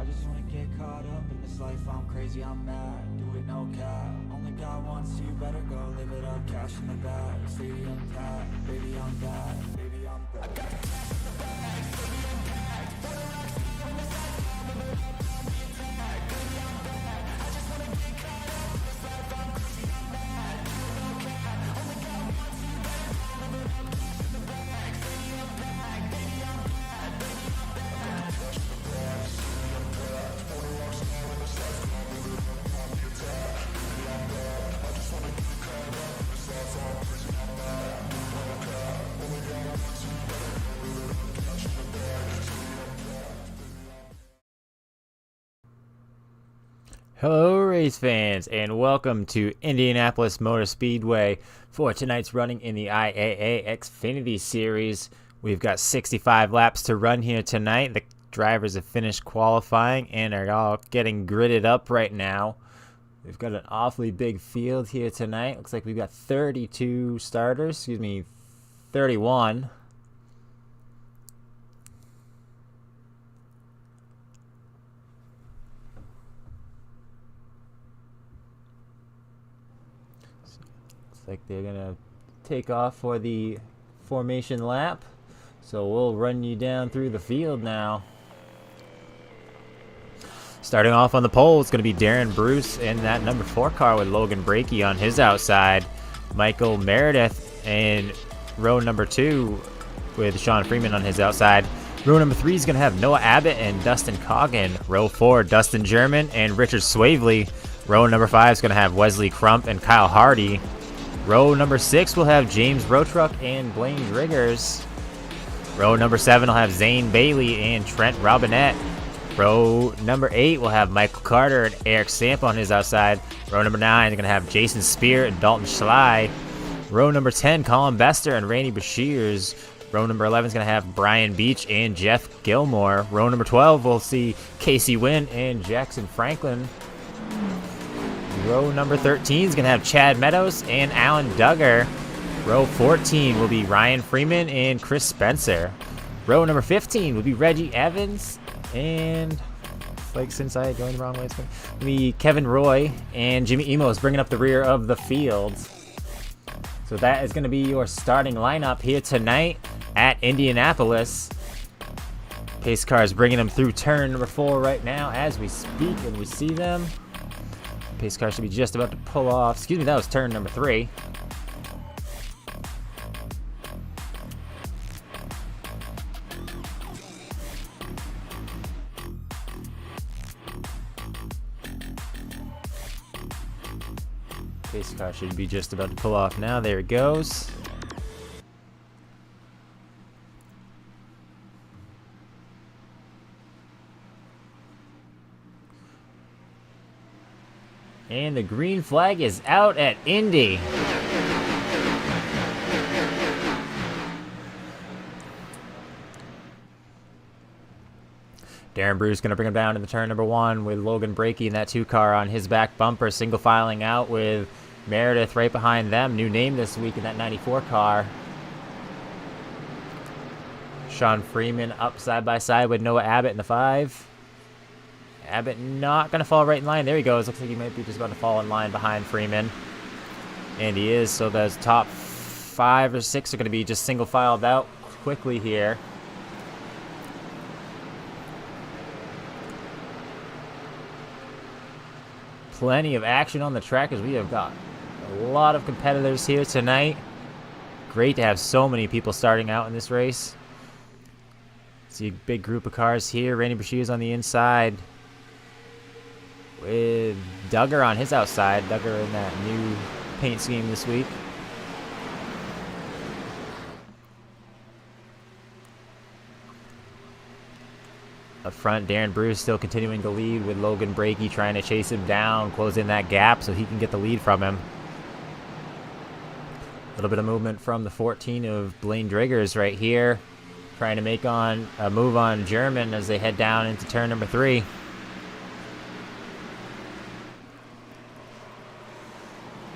just wanna get caught up in this life, I'm crazy, I'm mad. Do it no cap, only got one, so you better go live it up. Cash in the bag, stadium packed, baby I'm bad, baby I'm bad. Hello race fans and welcome to Indianapolis Motor Speedway for tonight's running in the IAA Xfinity Series. We've got 65 laps to run here tonight. The drivers have finished qualifying and are all getting gridded up right now. We've got an awfully big field here tonight. Looks like we've got 32 starters, 31. Like they're gonna take off for the formation lap, so we'll run you down through the field now. Starting off on the pole, it's gonna be Darren Bruce in that number 4 car with Logan Brakey on his outside, Michael Meredith in row number 2 with Sean Freeman on his outside. Row number 3 is gonna have Noah Abbott and Dustin Coggin. Row 4, Dustin German and Richard Swavely. Row number 5 is gonna have Wesley Crump and Kyle Hardy. Row number 6 will have James Rotruck and Blaine Driggers. Row number 7 will have Zane Bailey and Trent Robinette. Row number 8 will have Michael Carter and Eric Samp on his outside. Row number 9 is going to have Jason Spear and Dalton Schley. Row number 10, Colin Bester and Randy Bashirs. Row number 11 is going to have Brian Beach and Jeff Gilmore. Row number 12 will see Casey Wynn and Jackson Franklin. Row number 13 is going to have Chad Meadows and Alan Duggar. Row 14 will be Ryan Freeman and Chris Spencer. Row number 15 will be Reggie Evans and, like, since I joined the wrong way, it's going to be Kevin Roy and Jimmy Emos bringing up the rear of the field. So that is going to be your starting lineup here tonight at Indianapolis. Pace car is bringing them through turn number 4 right now as we speak, and we see them. Pace car should be just about to pull off. Excuse me, that was turn number 3. Pace car should be just about to pull off now. There it goes. And the green flag is out at Indy. Darren Bruce going to bring him down in the turn number 1 with Logan Brakey in that 2 car on his back bumper, single filing out with Meredith right behind them. New name this week in that 94 car. Sean Freeman up side by side with Noah Abbott in the 5. Abbott not going to fall right in line. There he goes. Looks like he might be just about to fall in line behind Freeman. And he is. So those top 5 or 6 are going to be just single filed out quickly here. Plenty of action on the track as we have got a lot of competitors here tonight. Great to have so many people starting out in this race. See a big group of cars here. Randy Bashirs on the inside with Duggar on his outside. Duggar in that new paint scheme this week. Up front, Darren Bruce still continuing to lead with Logan Brakey trying to chase him down, close in that gap so he can get the lead from him. A little bit of movement from the 14 of Blaine Driggers right here, trying to make a move on German as they head down into turn number 3.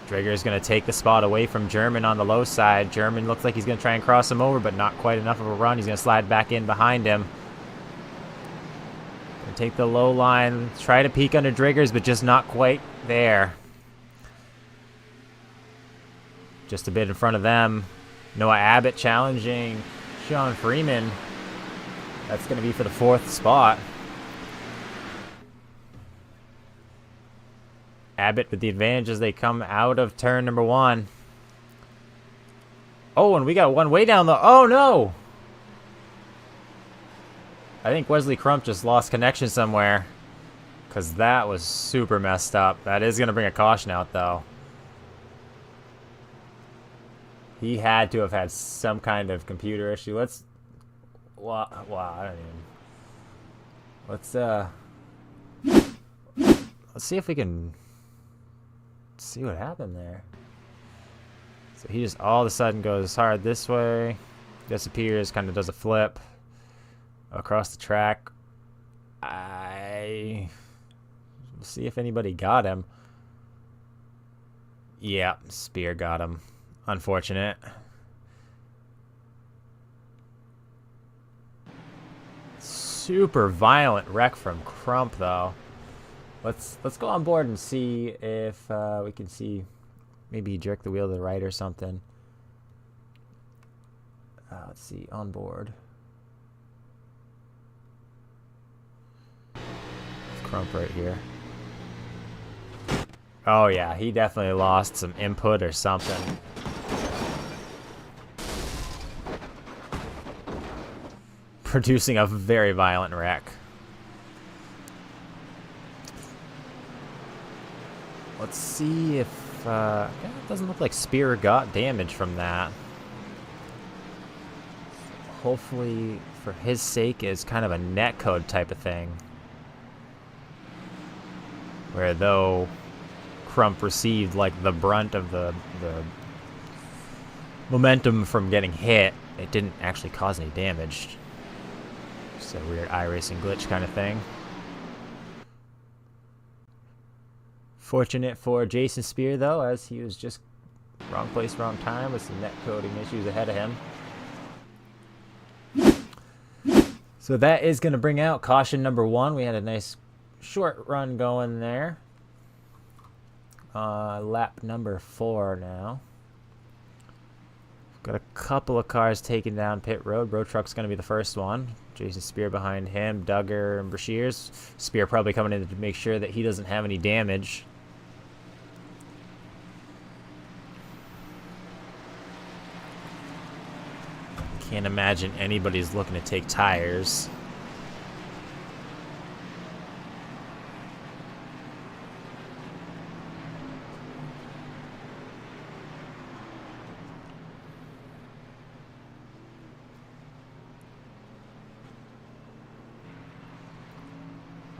Drigger is going to take the spot away from German on the low side. German looks like he's going to try and cross him over, but not quite enough of a run. He's going to slide back in behind him. Gonna take the low line, try to peek under Driggers, but just not quite there. Just a bit in front of them. Noah Abbott challenging Sean Freeman. That's going to be for the 4th spot. Abbott with the advantage as they come out of turn number 1. Oh, and we got one way down the... Oh, no! I think Wesley Crump just lost connection somewhere. Because that was super messed up. That is going to bring a caution out, though. He had to have had some kind of computer issue. Let's... Wow, I don't even... Let's see if we can... see what happened there. So he just all of a sudden goes hard this way. Disappears, kind of does a flip. Across the track. We'll see if anybody got him. Yeah, Spear got him. Unfortunate. Super violent wreck from Crump, though. Let's go on board and see if we can see. Maybe he jerked the wheel to the right or something. Let's see, on board. It's Crump right here. Oh yeah, he definitely lost some input or something. Producing a very violent wreck. Let's see if... it doesn't look like Spear got damage from that. Hopefully, for his sake, it's kind of a netcode type of thing. Where though Crump received like the brunt of the momentum from getting hit, it didn't actually cause any damage. Just a weird iRacing glitch kind of thing. Fortunate for Jason Spear, though, as he was just wrong place, wrong time with some net coding issues ahead of him. So that is going to bring out caution number 1. We had a nice short run going there. Lap number 4 now. Got a couple of cars taking down pit road. Road Truck's going to be the first one. Jason Spear behind him. Duggar and Brashears. Spear probably coming in to make sure that he doesn't have any damage. Can't imagine anybody's looking to take tires.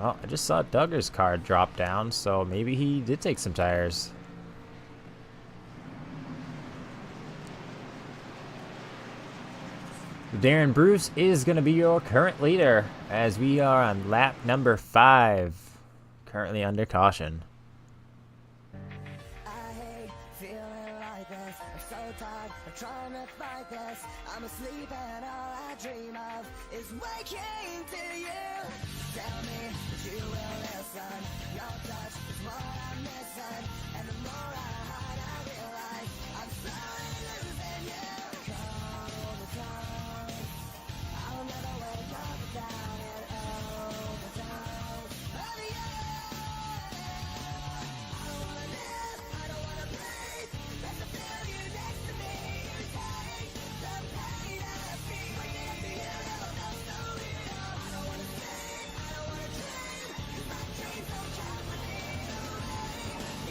Well, I just saw Duggar's car drop down, so maybe he did take some tires. Darren Bruce is going to be your current leader as we are on lap number 5, currently under caution. I hate feeling like this. I'm so tired of trying to fight this. I'm asleep and all I dream of is waking to you. Tell me that you will listen. Your touch is what I'm missing, and the more I hide, I realize I'm slowly losing you. Come the time, I'll never wake up without it. Overdose of you. I don't wanna live, I don't wanna breathe. Just to feel you next to me. You take the pain out of me. Waking up to you, no, no, real. I don't wanna sleep, I don't wanna dream. 'Cause my dreams don't come with me. You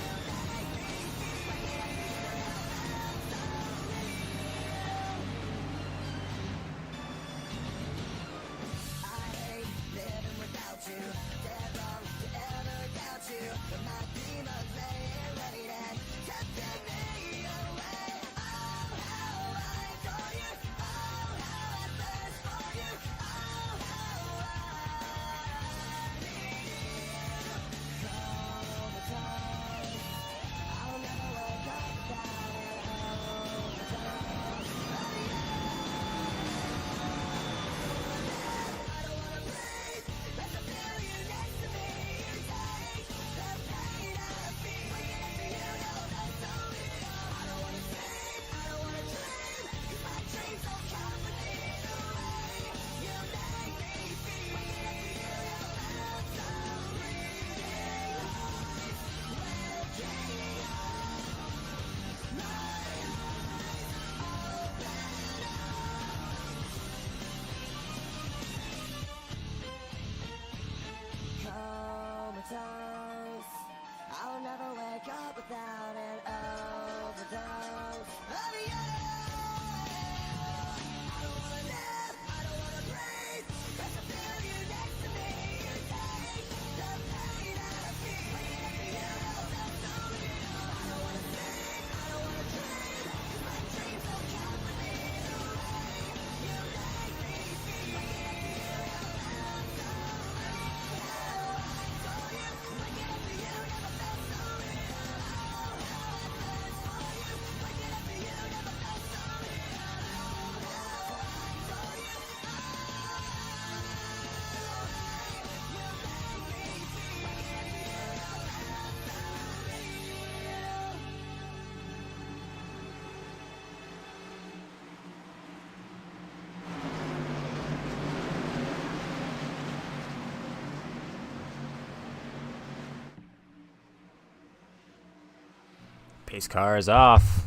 Pace car is off.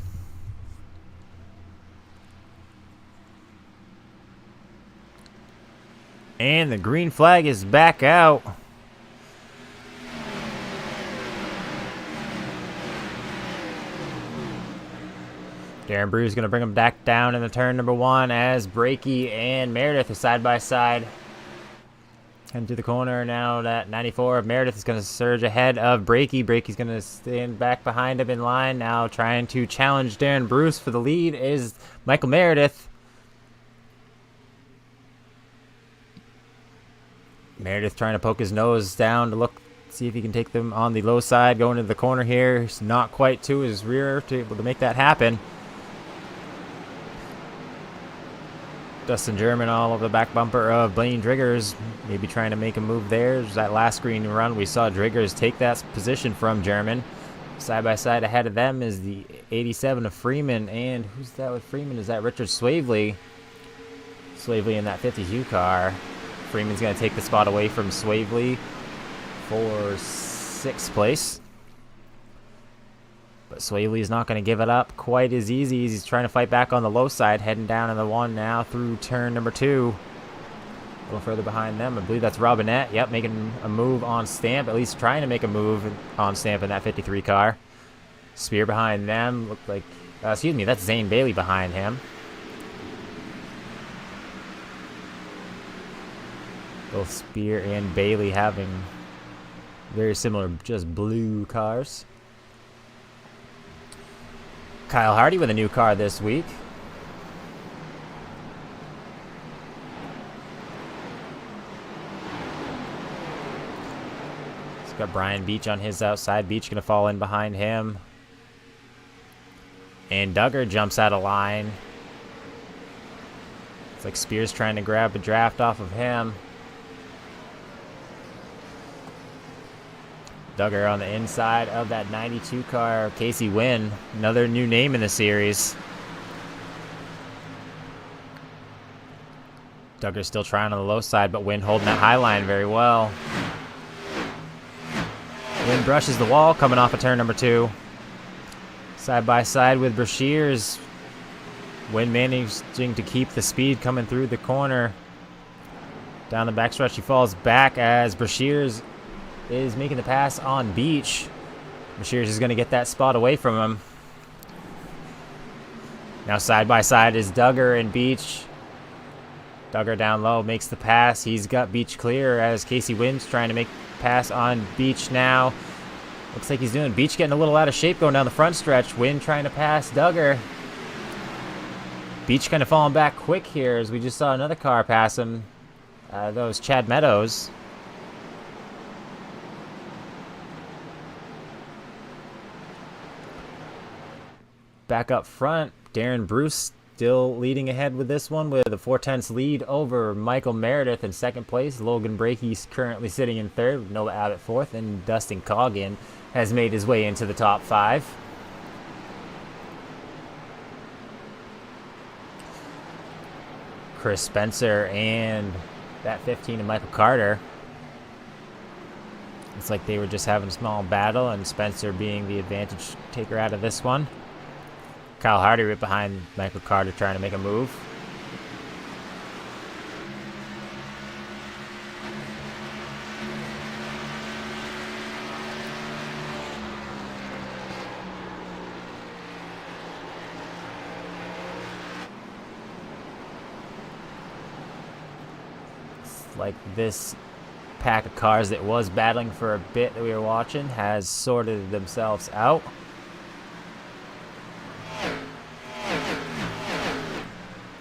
And the green flag is back out. Darren Brew is going to bring him back down in the turn number 1 as Brakey and Meredith are side by side. Heading to the corner now. That 94 of Meredith is going to surge ahead of Brakey. Brakey's going to stand back behind him in line. Now trying to challenge Darren Bruce for the lead is Michael Meredith. Meredith trying to poke his nose down to see if he can take them on the low side. Going into the corner here. He's not quite to his rear to be able to make that happen. Dustin German all over the back bumper of Blaine Driggers, maybe trying to make a move there. That last green run, we saw Driggers take that position from German. Side by side ahead of them is the 87 of Freeman, and who's that with Freeman? Is that Richard Swavely? Swavely in that 52 car. Freeman's going to take the spot away from Swavely for 6th place. But Swavely is not going to give it up quite as easy as he's trying to fight back on the low side, heading down in the 1 now through turn number 2. A little further behind them, I believe that's Robinette. Yep, making a move on Stamp, at least trying to make a move on Stamp in that 53 car. Spear behind them, looked like, excuse me, that's Zane Bailey behind him. Both Spear and Bailey having very similar, just blue cars. Kyle Hardy with a new car this week. He's got Brian Beach on his outside. Beach going to fall in behind him. And Duggar jumps out of line. It's like Spears trying to grab a draft off of him. Duggar on the inside of that 92 car. Casey Wynn, another new name in the series. Duggar still trying on the low side, but Wynn holding that high line very well. Wynn brushes the wall coming off of turn number 2. Side by side with Brashears. Wynn managing to keep the speed coming through the corner. Down the backstretch, he falls back as Brashears is making the pass on Beach. Brashears is going to get that spot away from him. Now side by side is Duggar and Beach. Duggar down low makes the pass. He's got Beach clear as Casey Wynn's trying to make the pass on Beach now. Looks like he's doing Beach getting a little out of shape going down the front stretch. Wynn trying to pass Duggar. Beach kind of falling back quick here as we just saw another car pass him. That was Chad Meadows. Back up front, Darren Bruce still leading ahead with this one with a 4/10 lead over Michael Meredith in 2nd place. Logan Brakey's currently sitting in 3rd with Noah Abbott 4th, and Dustin Coggin has made his way into the top 5. Chris Spencer and that 15 of Michael Carter. It's like they were just having a small battle, and Spencer being the advantage taker out of this one. Kyle Hardy right behind Michael Carter trying to make a move. It's like this pack of cars that was battling for a bit that we were watching has sorted themselves out.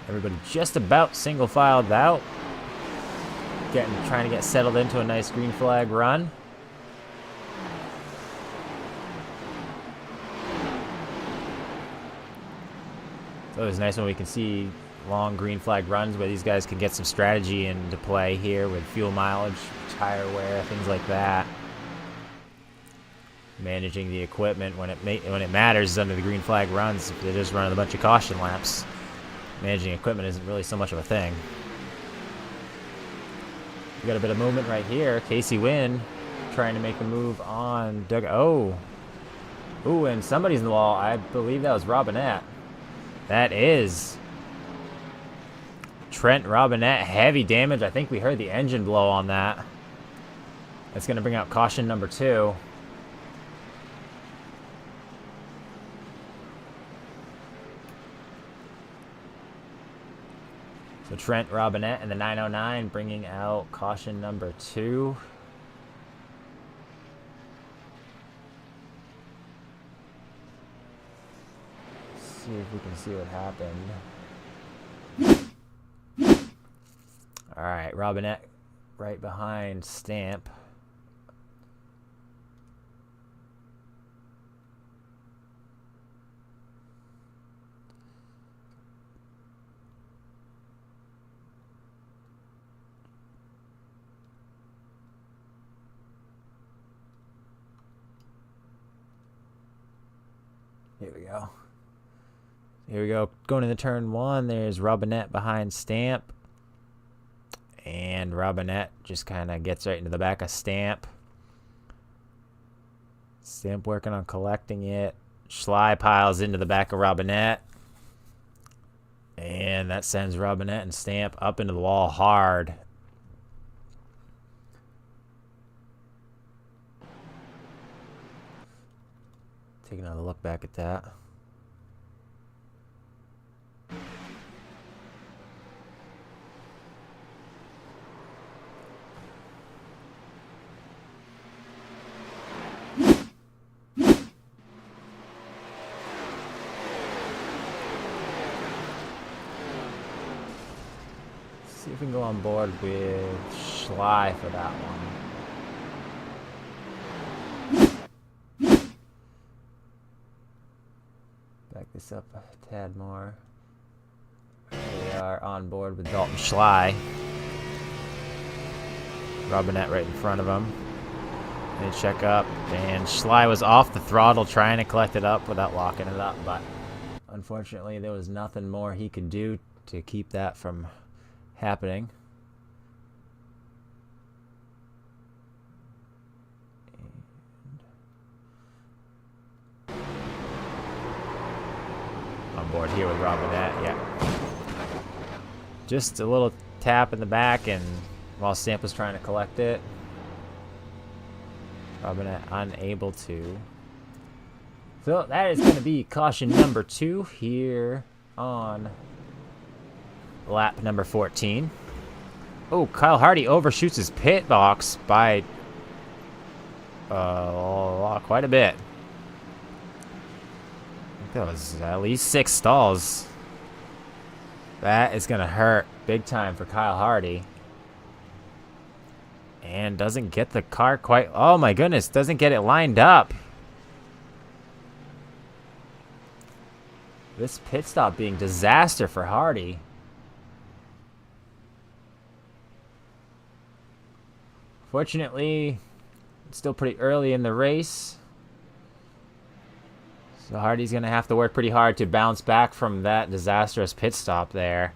Everybody just about single filed out. Trying to get settled into a nice green flag run. It's always nice when we can see long green flag runs where these guys can get some strategy into play here with fuel mileage, tire wear, things like that. Managing the equipment when it matters under the green flag runs. If they're just running a bunch of caution laps, managing equipment isn't really so much of a thing. We got a bit of movement right here. Casey Wynn trying to make a move on Doug. Oh, Ooh, and somebody's in the wall. I believe that was Robinette. That is Trent Robinette. Heavy damage. I think we heard the engine blow on that. That's going to bring out caution number 2. So Trent Robinette and the 909 bringing out caution number 2. See if we can see what happened. All right, Robinette right behind Stamp. Here we go. Here we go. Going into turn 1, there's Robinette behind Stamp. And Robinette just kind of gets right into the back of Stamp. Stamp working on collecting it. Schley piles into the back of Robinette. And that sends Robinette and Stamp up into the wall hard. Take another look back at that. See if we can go on board with Schley for that one. Back this up a tad more. We are on board with Dalton Schley. Robinette right in front of him. They check up, and Schley was off the throttle trying to collect it up without locking it up, but unfortunately there was nothing more he could do to keep that from happening. On board here with Robinette, yeah. Just a little tap in the back, and while Stamp was trying to collect it, Robinette unable to. So that is going to be caution number 2 here on lap number 14. Oh, Kyle Hardy overshoots his pit box by quite a bit. I think that was at least 6 stalls. That is going to hurt big time for Kyle Hardy. And doesn't get the car quite... Oh my goodness, doesn't get it lined up. This pit stop being disaster for Hardy. Fortunately, it's still pretty early in the race. So Hardy's going to have to work pretty hard to bounce back from that disastrous pit stop there.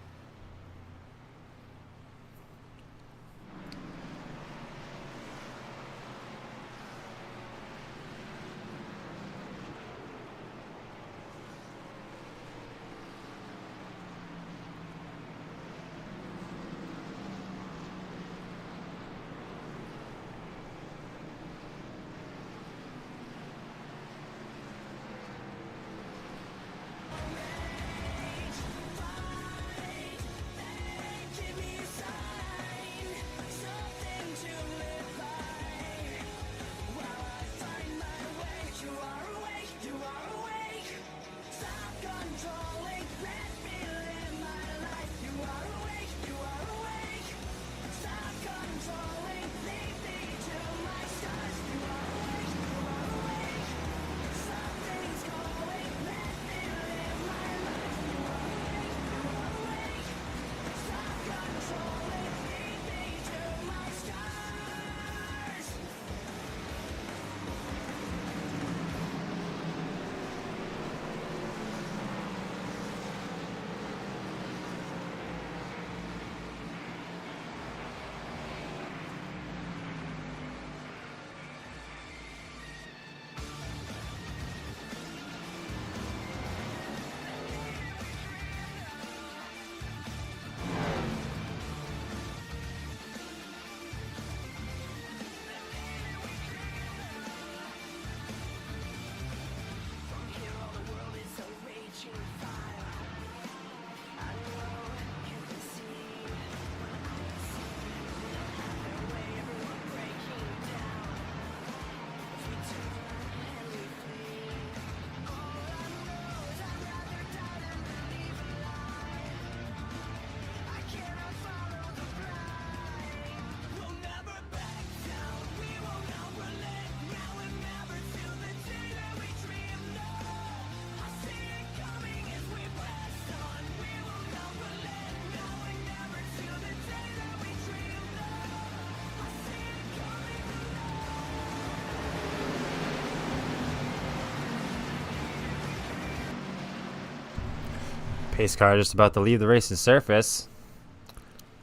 Pace car just about to leave the racing surface.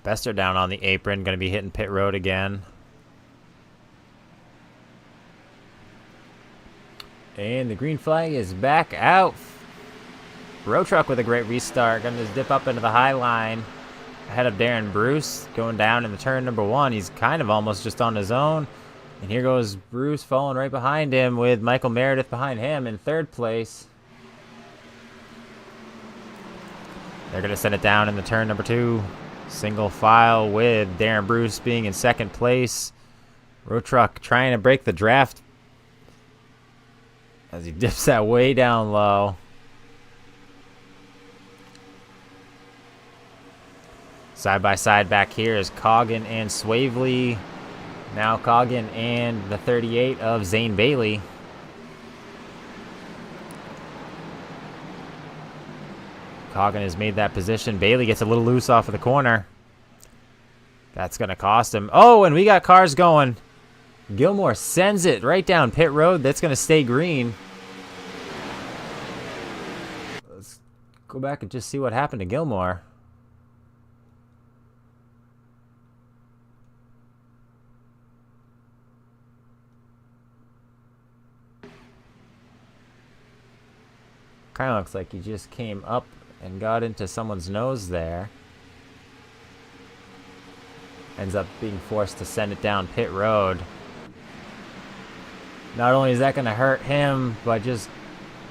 Bester down on the apron, going to be hitting pit road again. And the green flag is back out. Road Truck with a great restart. Going to just dip up into the high line. Ahead of Darren Bruce. Going down in the turn number 1. He's kind of almost just on his own. And here goes Bruce falling right behind him with Michael Meredith behind him in 3rd place. They're going to send it down in the turn number 2. Single file with Darren Bruce being in 2nd place. Road Truck trying to break the draft as he dips that way down low. Side by side back here is Coggin and Swavely. Now Coggin and the 38 of Zane Bailey. Coggin has made that position. Bailey gets a little loose off of the corner. That's going to cost him. Oh, and we got cars going. Gilmore sends it right down pit road. That's going to stay green. Let's go back and just see what happened to Gilmore. Kind of looks like he just came up and got into someone's nose there. Ends up being forced to send it down pit road. Not only is that going to hurt him, but just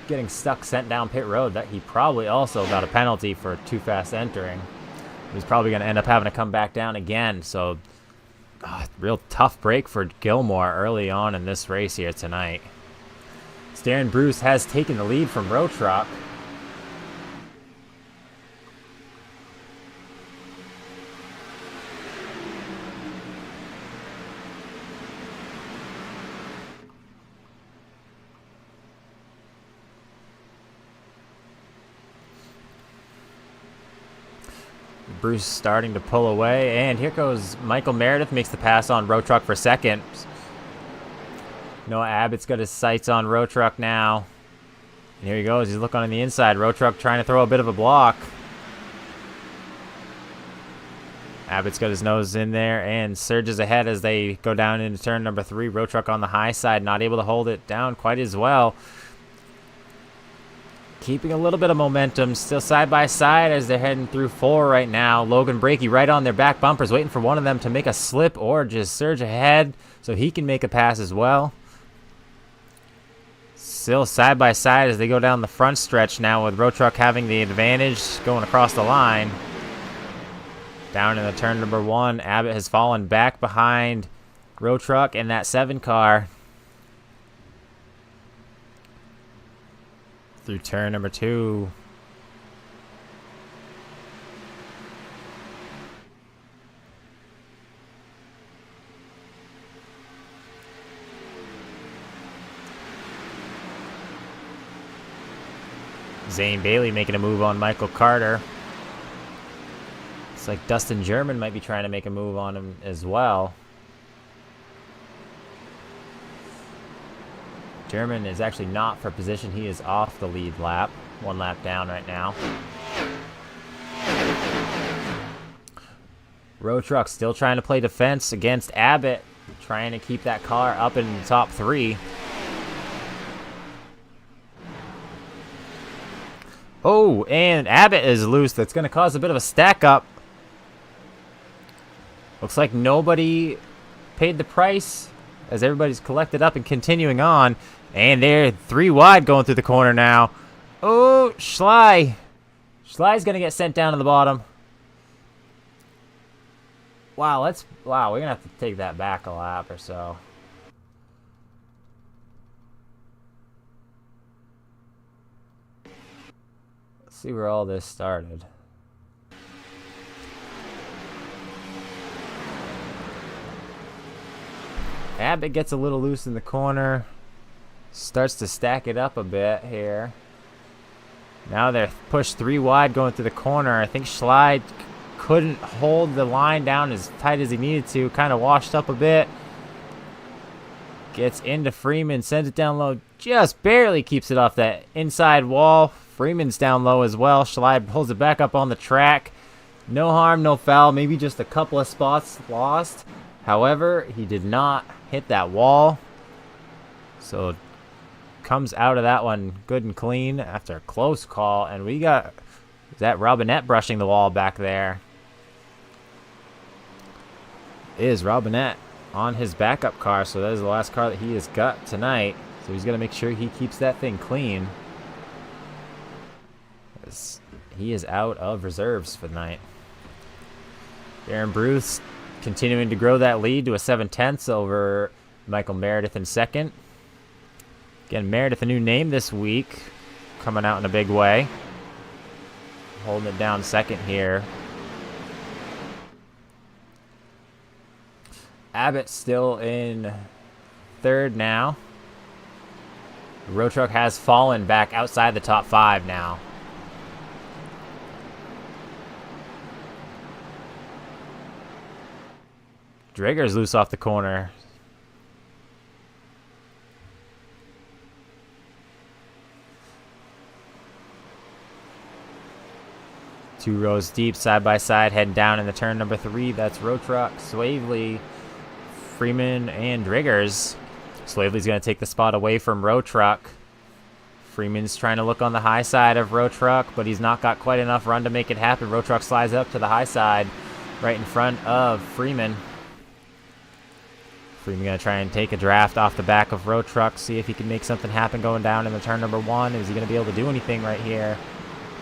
getting stuck sent down pit road, that he probably also got a penalty for too fast entering. He's probably going to end up having to come back down again. So, real tough break for Gilmore early on in this race here tonight. Darren Bruce has taken the lead from Road Truck. Bruce starting to pull away, and here goes Michael Meredith, makes the pass on Road Truck for 2nd. Noah Abbott's got his sights on Road Truck now. And here he goes. He's looking on the inside. Road Truck trying to throw a bit of a block. Abbott's got his nose in there and surges ahead as they go down into turn number 3. Road Truck on the high side, not able to hold it down quite as well. Keeping a little bit of momentum, still side by side as they're heading through 4 right now. Logan Brakey right on their back bumpers, waiting for one of them to make a slip or just surge ahead so he can make a pass as well. Still side by side as they go down the front stretch now, with Road Truck having the advantage going across the line. Down in the turn number 1, Abbott has fallen back behind Road Truck in that 7 car. Through turn number 2. Zane Bailey making a move on Michael Carter. It's like Dustin German might be trying to make a move on him as well. German is actually not for position. He is off the lead lap. 1 lap down right now. Road Truck still trying to play defense against Abbott, trying to keep that car up in the top 3. Oh, and Abbott is loose. That's going to cause a bit of a stack up. Looks like nobody paid the price as everybody's collected up and continuing on. And they're 3 wide going through the corner now. Oh, Schley. Schley's going to get sent down to the bottom. Wow, we're going to have to take that back a lap or so. Let's see where all this started. Abbott gets a little loose in the corner. Starts to stack it up a bit here. Now they're pushed 3 wide going through the corner. I think Schley couldn't hold the line down as tight as he needed to. Kind of washed up a bit. Gets into Freeman, sends it down low. Just barely keeps it off that inside wall. Freeman's down low as well. Schley pulls it back up on the track. No harm, no foul. Maybe just a couple of spots lost. However, he did not hit that wall. So comes out of that one good and clean after a close call. And we got that Robinette brushing the wall back there. Is Robinette on his backup car. So that is the last car that he has got tonight. So he's going to make sure he keeps that thing clean. He is out of reserves for the night. Aaron Bruce continuing to grow that lead to a 7/10 over Michael Meredith in second. Again, Meredith, a new name this week, coming out in a big way. Holding it down second here. Abbott still in third now. The road truck has fallen back outside the top 5 now. Drager's loose off the corner. Two rows deep, side by side, heading down in the turn number 3. That's road truck, Swavely, Freeman, and Driggers. Swavely's going to take the spot away from road truck. Freeman's trying to look on the high side of road truck, but he's not got quite enough run to make it happen. Road truck slides up to the high side, right in front of Freeman. Freeman going to try and take a draft off the back of road truck, see if he can make something happen going down in the turn number 1. Is he going to be able to do anything right here?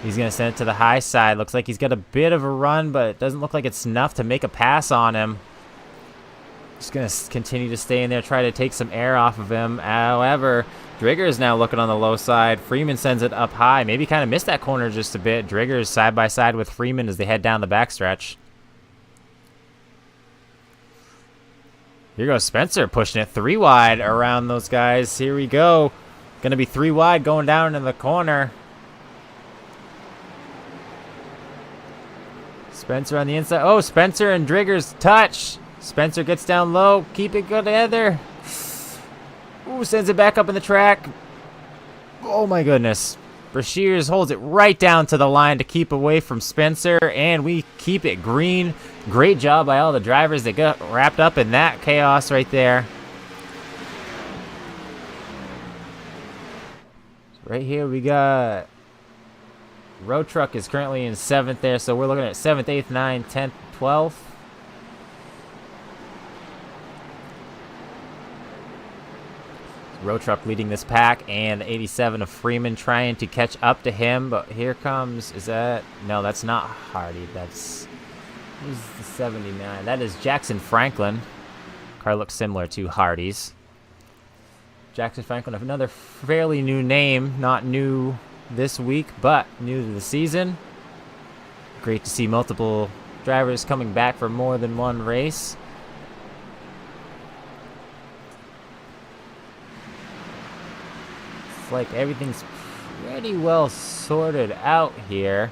He's going to send it to the high side. Looks like he's got a bit of a run, but it doesn't look like it's enough to make a pass on him. Just going to continue to stay in there, try to take some air off of him. However, Drigger is now looking on the low side. Freeman sends it up high. Maybe kind of missed that corner just a bit. Drigger is side by side with Freeman as they head down the backstretch. Here goes Spencer pushing it 3 wide around those guys. Here we go. Going to be 3 wide going down in the corner. Spencer on the inside. Oh, Spencer and Driggers touch. Spencer gets down low. Keep it good together. Ooh, sends it back up in the track. Oh my goodness. Brashears holds it right down to the line to keep away from Spencer, and we keep it green. Great job by all the drivers that got wrapped up in that chaos right there. Right here we got road truck is currently in 7th there, so we're looking at 7th, 8th, 9th, 10th, 12th. Road truck leading this pack, and the 87 of Freeman trying to catch up to him, but here comes, is that, no, that's not Hardy, that's, who's the 79? That is Jackson Franklin. Car looks similar to Hardy's. Jackson Franklin, another fairly new name, not new this week, but new to the season. Great to see multiple drivers coming back for more than one race. It's like everything's pretty well sorted out here.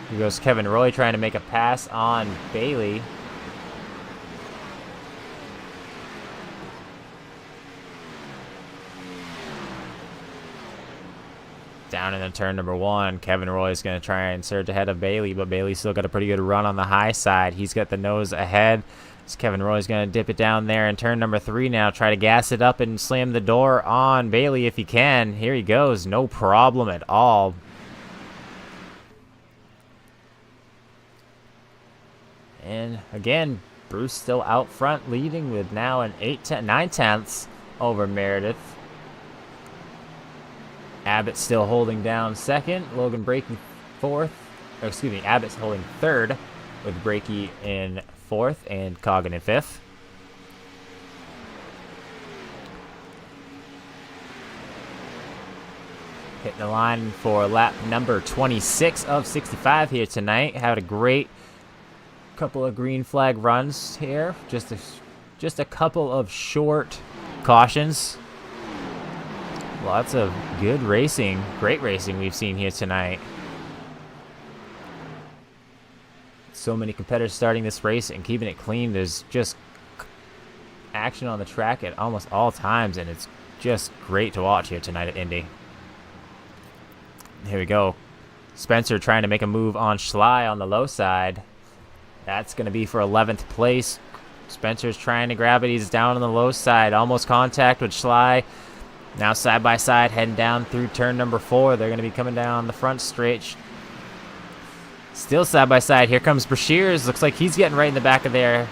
Here goes Kevin Roy trying to make a pass on Bailey. Down in the turn number 1, Kevin Roy is going to try and surge ahead of Bailey, but Bailey's still got a pretty good run on the high side. He's got the nose ahead. So Kevin Roy is going to dip it down there in turn number 3 now. Try to gas it up and slam the door on Bailey if he can. Here he goes. No problem at all. And again, Bruce still out front leading with now an 9/10 over Meredith. Abbott still holding down 2nd. Logan Brakey 4th. Or excuse me, Abbott's holding 3rd with Brakey in 4th and Coggin in 5th. Hitting the line for lap number 26 of 65 here tonight. Had a great couple of green flag runs here. Just a couple of short cautions. Lots of good racing, great racing we've seen here tonight. So many competitors starting this race and keeping it clean. There's just action on the track at almost all times, and it's just great to watch here tonight at Indy. Here we go. Spencer trying to make a move on Schley on the low side. That's going to be for 11th place. Spencer's trying to grab it. He's down on the low side. Almost contact with Schley. Now side by side heading down through turn number 4. They're going to be coming down the front straight. Still side by side. Here comes Brashears. Looks like he's getting right in the back of there.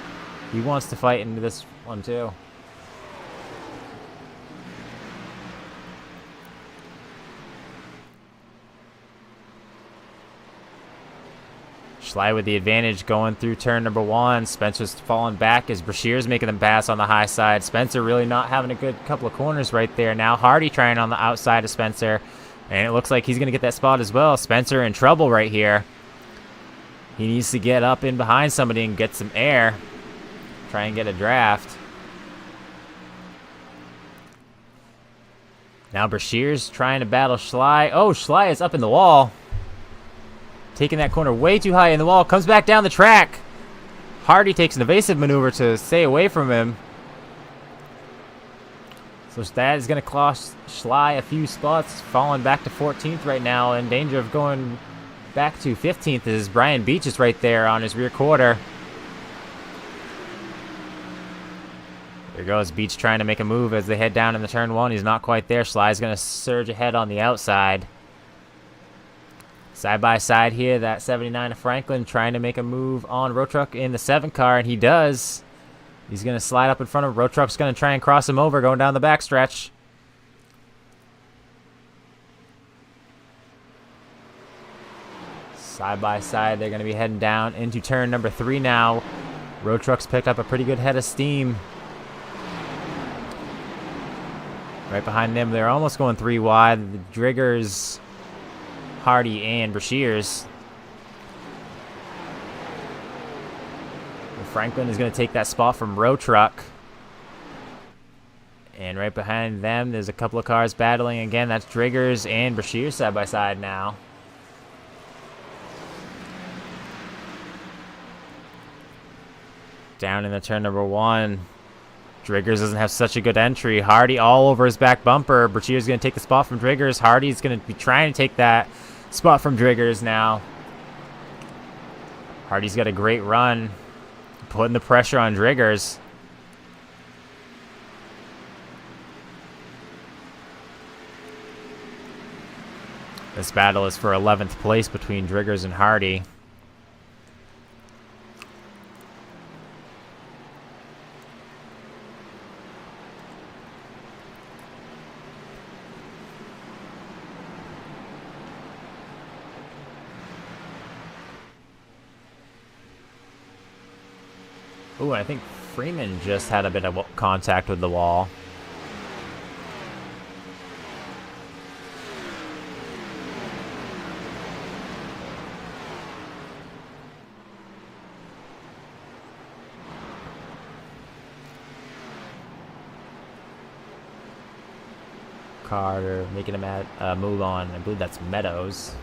He wants to fight into this one too. Schley with the advantage going through turn number 1. Spencer's falling back as Brashears making them pass on the high side. Spencer really not having a good couple of corners right there. Now Hardy trying on the outside of Spencer. And it looks like he's going to get that spot as well. Spencer in trouble right here. He needs to get up in behind somebody and get some air. Try and get a draft. Now Brashears trying to battle Schley. Oh, Schley is up in the wall. Taking that corner way too high in the wall. Comes back down the track. Hardy takes an evasive maneuver to stay away from him. So that is going to cost Schley a few spots. Falling back to 14th right now. In danger of going back to 15th as Brian Beach is right there on his rear quarter. There goes Beach trying to make a move as they head down in the turn 1. He's not quite there. Schley's going to surge ahead on the outside. Side by side here, that 79 of Franklin trying to make a move on Road Truck in the 7 car, and he does. He's going to slide up in front of Road Truck's going to try and cross him over going down the backstretch. Side by side, they're going to be heading down into turn number 3 now. Road Truck's picked up a pretty good head of steam. Right behind them, they're almost going 3 wide. The Driggers, Hardy, and Brashears. Franklin is going to take that spot from Road Truck. And right behind them, there's a couple of cars battling again. That's Driggers and Brashears side by side now. Down in the turn number 1. Driggers doesn't have such a good entry. Hardy all over his back bumper. Brashears is going to take the spot from Driggers. Hardy's going to be trying to take that spot from Driggers now. Hardy's got a great run, putting the pressure on Driggers. This battle is for 11th place between Driggers and Hardy. Ooh, I think Freeman just had a bit of contact with the wall. Carter making a move on, I believe that's Meadows.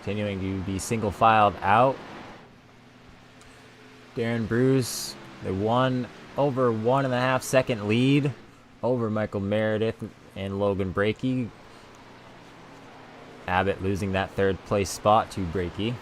continuing to be single filed out. Darren Bruce, they won over 1.5 second lead over Michael Meredith and Logan Brakey. Abbott losing that third place spot to Brakey.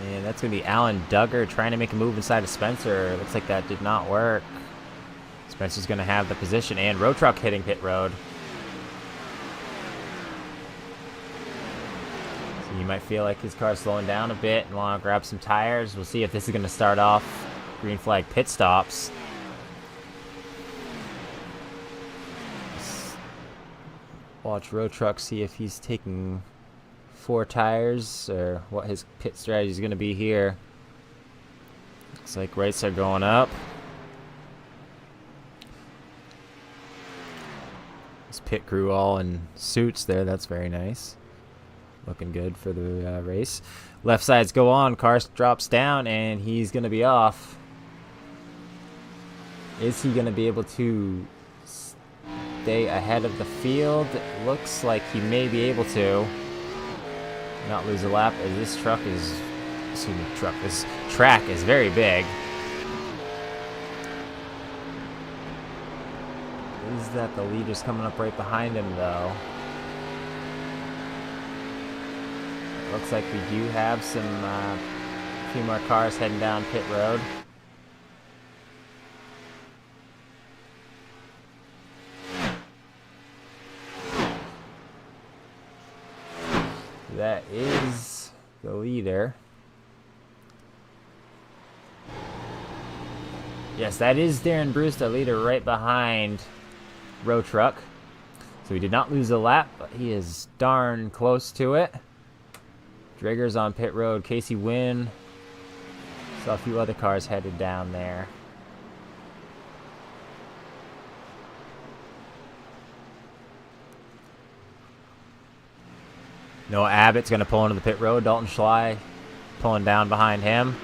And that's going to be Alan Duggar trying to make a move inside of Spencer. Looks like that did not work. Spencer's going to have the position, and road truck hitting pit road. So you might feel like his car's slowing down a bit and want to grab some tires. We'll see if this is going to start off green flag pit stops. Watch road truck, see if he's taking 4 tires or what his pit strategy is going to be here. Looks like rates are going up. This pit crew all in suits there. That's very nice. Looking good for the race. Left sides go on. Car drops down and he's going to be off. Is he going to be able to stay ahead of the field? Looks like he may be able to. Not lose a lap as this truck is, this track is very big. Is that the leader's coming up right behind him though? Looks like we do have some few more cars heading down pit road. That is the leader. Yes, that is Darren Bruce, the leader right behind Row Truck. So he did not lose a lap, but he is darn close to it. Drager's on pit road. Casey Wynn. Saw a few other cars headed down there. Noah Abbott's going to pull into the pit road. Dalton Schley pulling down behind him.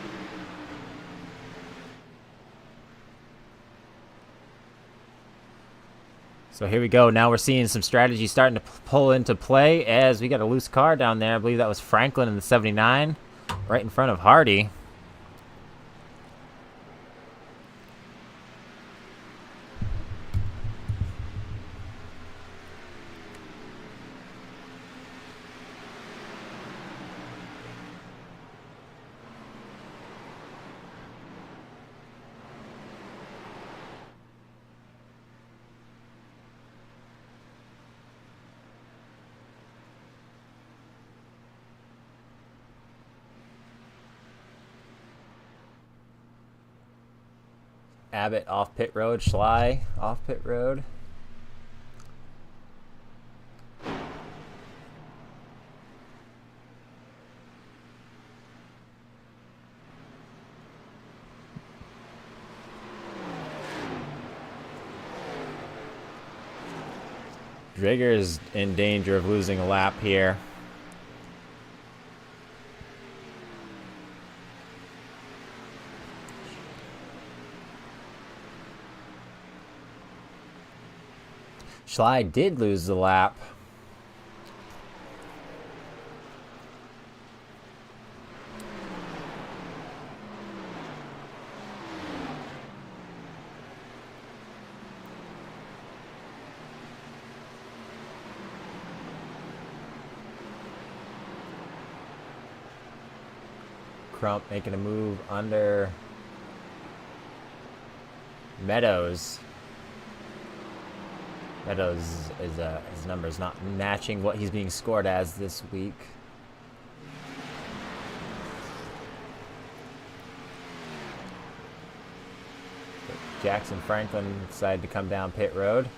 So here we go. Now we're seeing some strategy starting to pull into play as we got a loose car down there. I believe that was Franklin in the 79, right in front of Hardy. Abbott off pit road, Schley off pit road. Drager is in danger of losing a lap here. Schley did lose the lap. Crump making a move under Meadows. Meadows is his number is not matching what he's being scored as this week. But Jackson Franklin decided to come down pit road.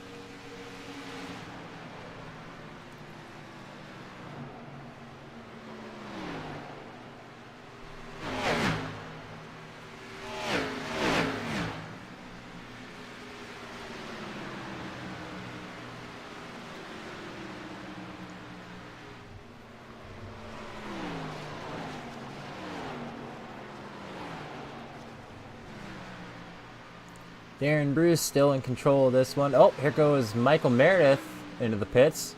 Darren Bruce still in control of this one. Oh, here goes Michael Meredith into the pits.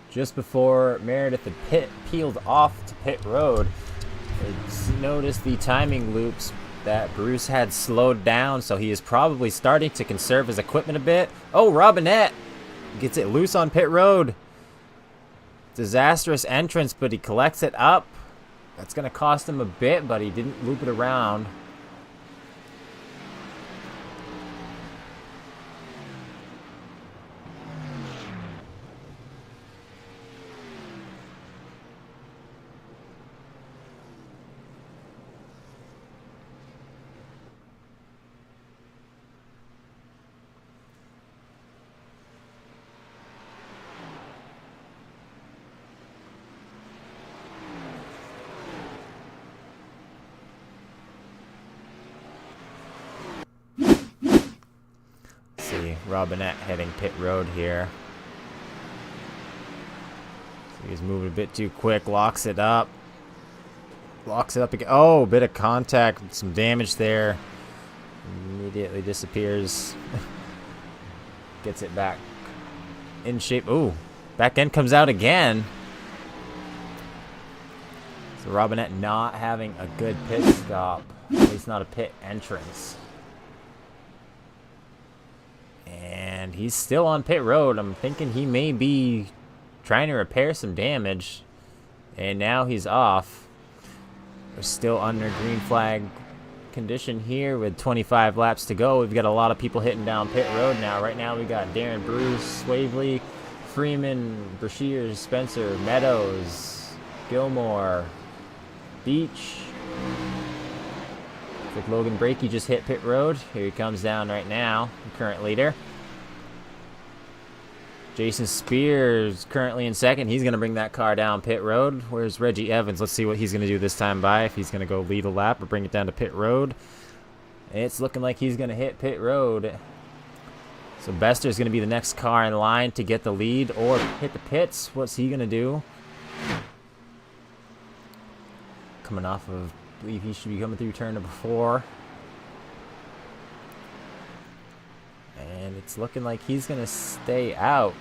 Just before Meredith had peeled off to pit road, I noticed the timing loops that Bruce had slowed down, so he is probably starting to conserve his equipment a bit. Oh, Robinette gets it loose on pit road. Disastrous entrance, but he collects it up. That's going to cost him a bit, but he didn't loop it around. Robinette heading pit road here. So he's moving a bit too quick, locks it up. Locks it up again. Oh, bit of contact, some damage there. Immediately disappears. Gets it back in shape. Ooh, back end comes out again. So Robinette not having a good pit stop. At least not a pit entrance. And he's still on pit road. I'm thinking he may be trying to repair some damage. And now he's off. We're still under green flag condition here with 25 laps to go. We've got a lot of people hitting down pit road now. Right now we got Darren Bruce, Swavely, Freeman, Brashears, Spencer, Meadows, Gilmore, Beach. Looks like Logan Brakey just hit pit road. Here he comes down right now, the current leader. Jason Spears currently in second. He's going to bring that car down pit road. Where's Reggie Evans? Let's see what he's going to do this time by. If he's going to go lead a lap or bring it down to pit road. It's looking like he's going to hit pit road. So Bester is going to be the next car in line to get the lead or hit the pits. What's he going to do? Coming off of, I believe he should be coming through turn number 4. And it's looking like he's going to stay out.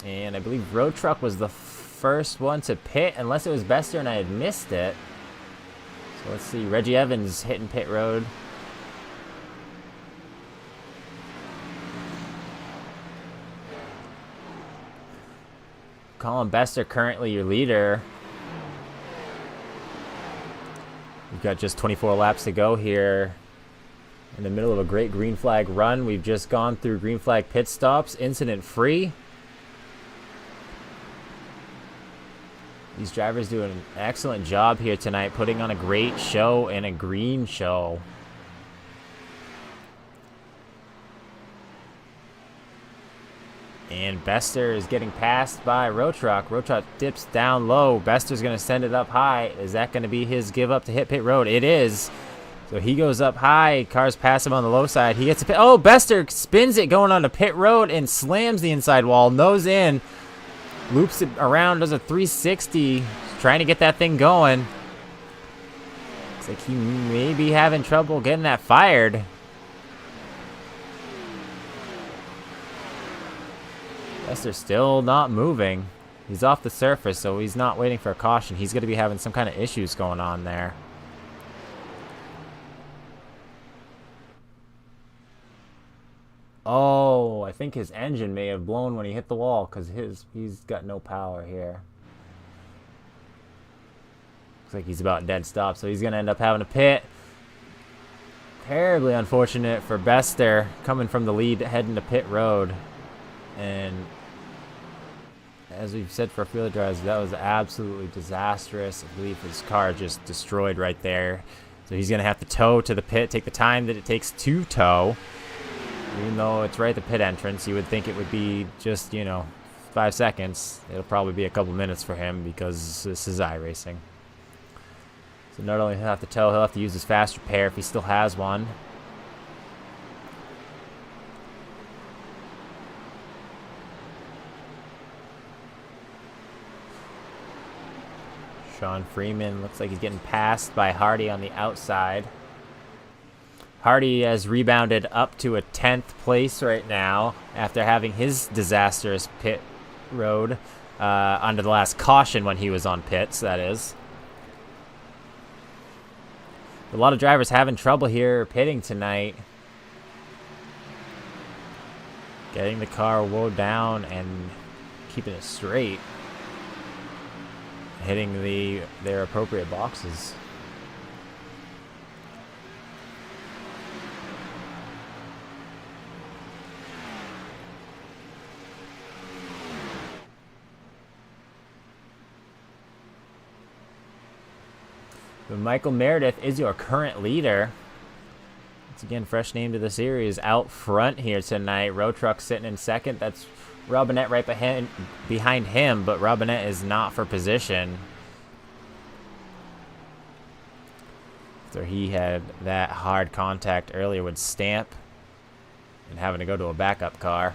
And I believe Road Truck was the first one to pit, unless it was Bester and I had missed it. So let's see. Reggie Evans hitting pit road. Colin Bester currently your leader. We've got just 24 laps to go here. In the middle of a great green flag run. We've just gone through green flag pit stops, incident free. These drivers do an excellent job here tonight, putting on a great show and a green show. And Bester is getting passed by Road Truck. Road Truck dips down low. Bester's going to send it up high. Is that going to be his give up to hit pit road? It is. So he goes up high. Cars pass him on the low side. He gets a pit. Oh, Bester spins it going onto pit road and slams the inside wall. Nose in. Loops it around. Does a 360. Trying to get that thing going. Looks like he may be having trouble getting that fired. Bester's still not moving. He's off the surface, so he's not waiting for a caution. He's going to be having some kind of issues going on there. Oh, I think his engine may have blown when he hit the wall because he's got no power here. Looks like he's about dead stop, so he's going to end up having a pit. Terribly unfortunate for Bester coming from the lead heading to pit road. And as we've said for field drivers, that was absolutely disastrous. I believe his car just destroyed right there. So he's going to have to tow to the pit, take the time that it takes to tow. Even though it's right at the pit entrance, you would think it would be just, 5 seconds. It'll probably be a couple minutes for him because this is iRacing. So not only he'll have to tow, he'll have to use his fast repair if he still has one. Sean Freeman looks like he's getting passed by Hardy on the outside. Hardy has rebounded up to a 10th place right now after having his disastrous pit road under the last caution when he was on pits, that is. A lot of drivers having trouble here pitting tonight. Getting the car wound down and keeping it straight. Hitting their appropriate boxes. But Michael Meredith is your current leader. Once again, fresh name to the series out front here tonight. Road Truck sitting in second. That's Robinette right behind him, but Robinette is not for position. After he had that hard contact earlier with Stamp and having to go to a backup car.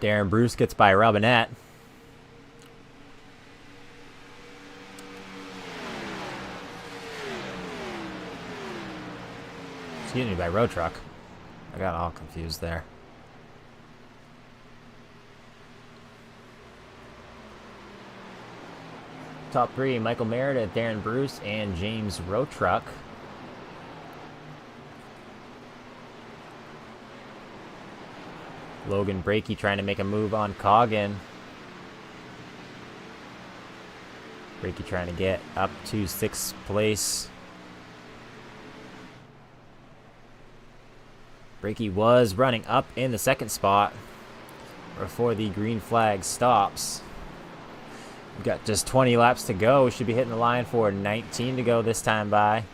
Darren Bruce gets by Robinette. Excuse me, by Road Truck. I got all confused there. Top three, Michael Meredith, Darren Bruce, and James Road Truck. Logan Brakey trying to make a move on Coggin. Brakey trying to get up to 6th place. Brakey was running up in the 2nd spot before the green flag stops. We've got just 20 laps to go. We should be hitting the line for 19 to go this time by.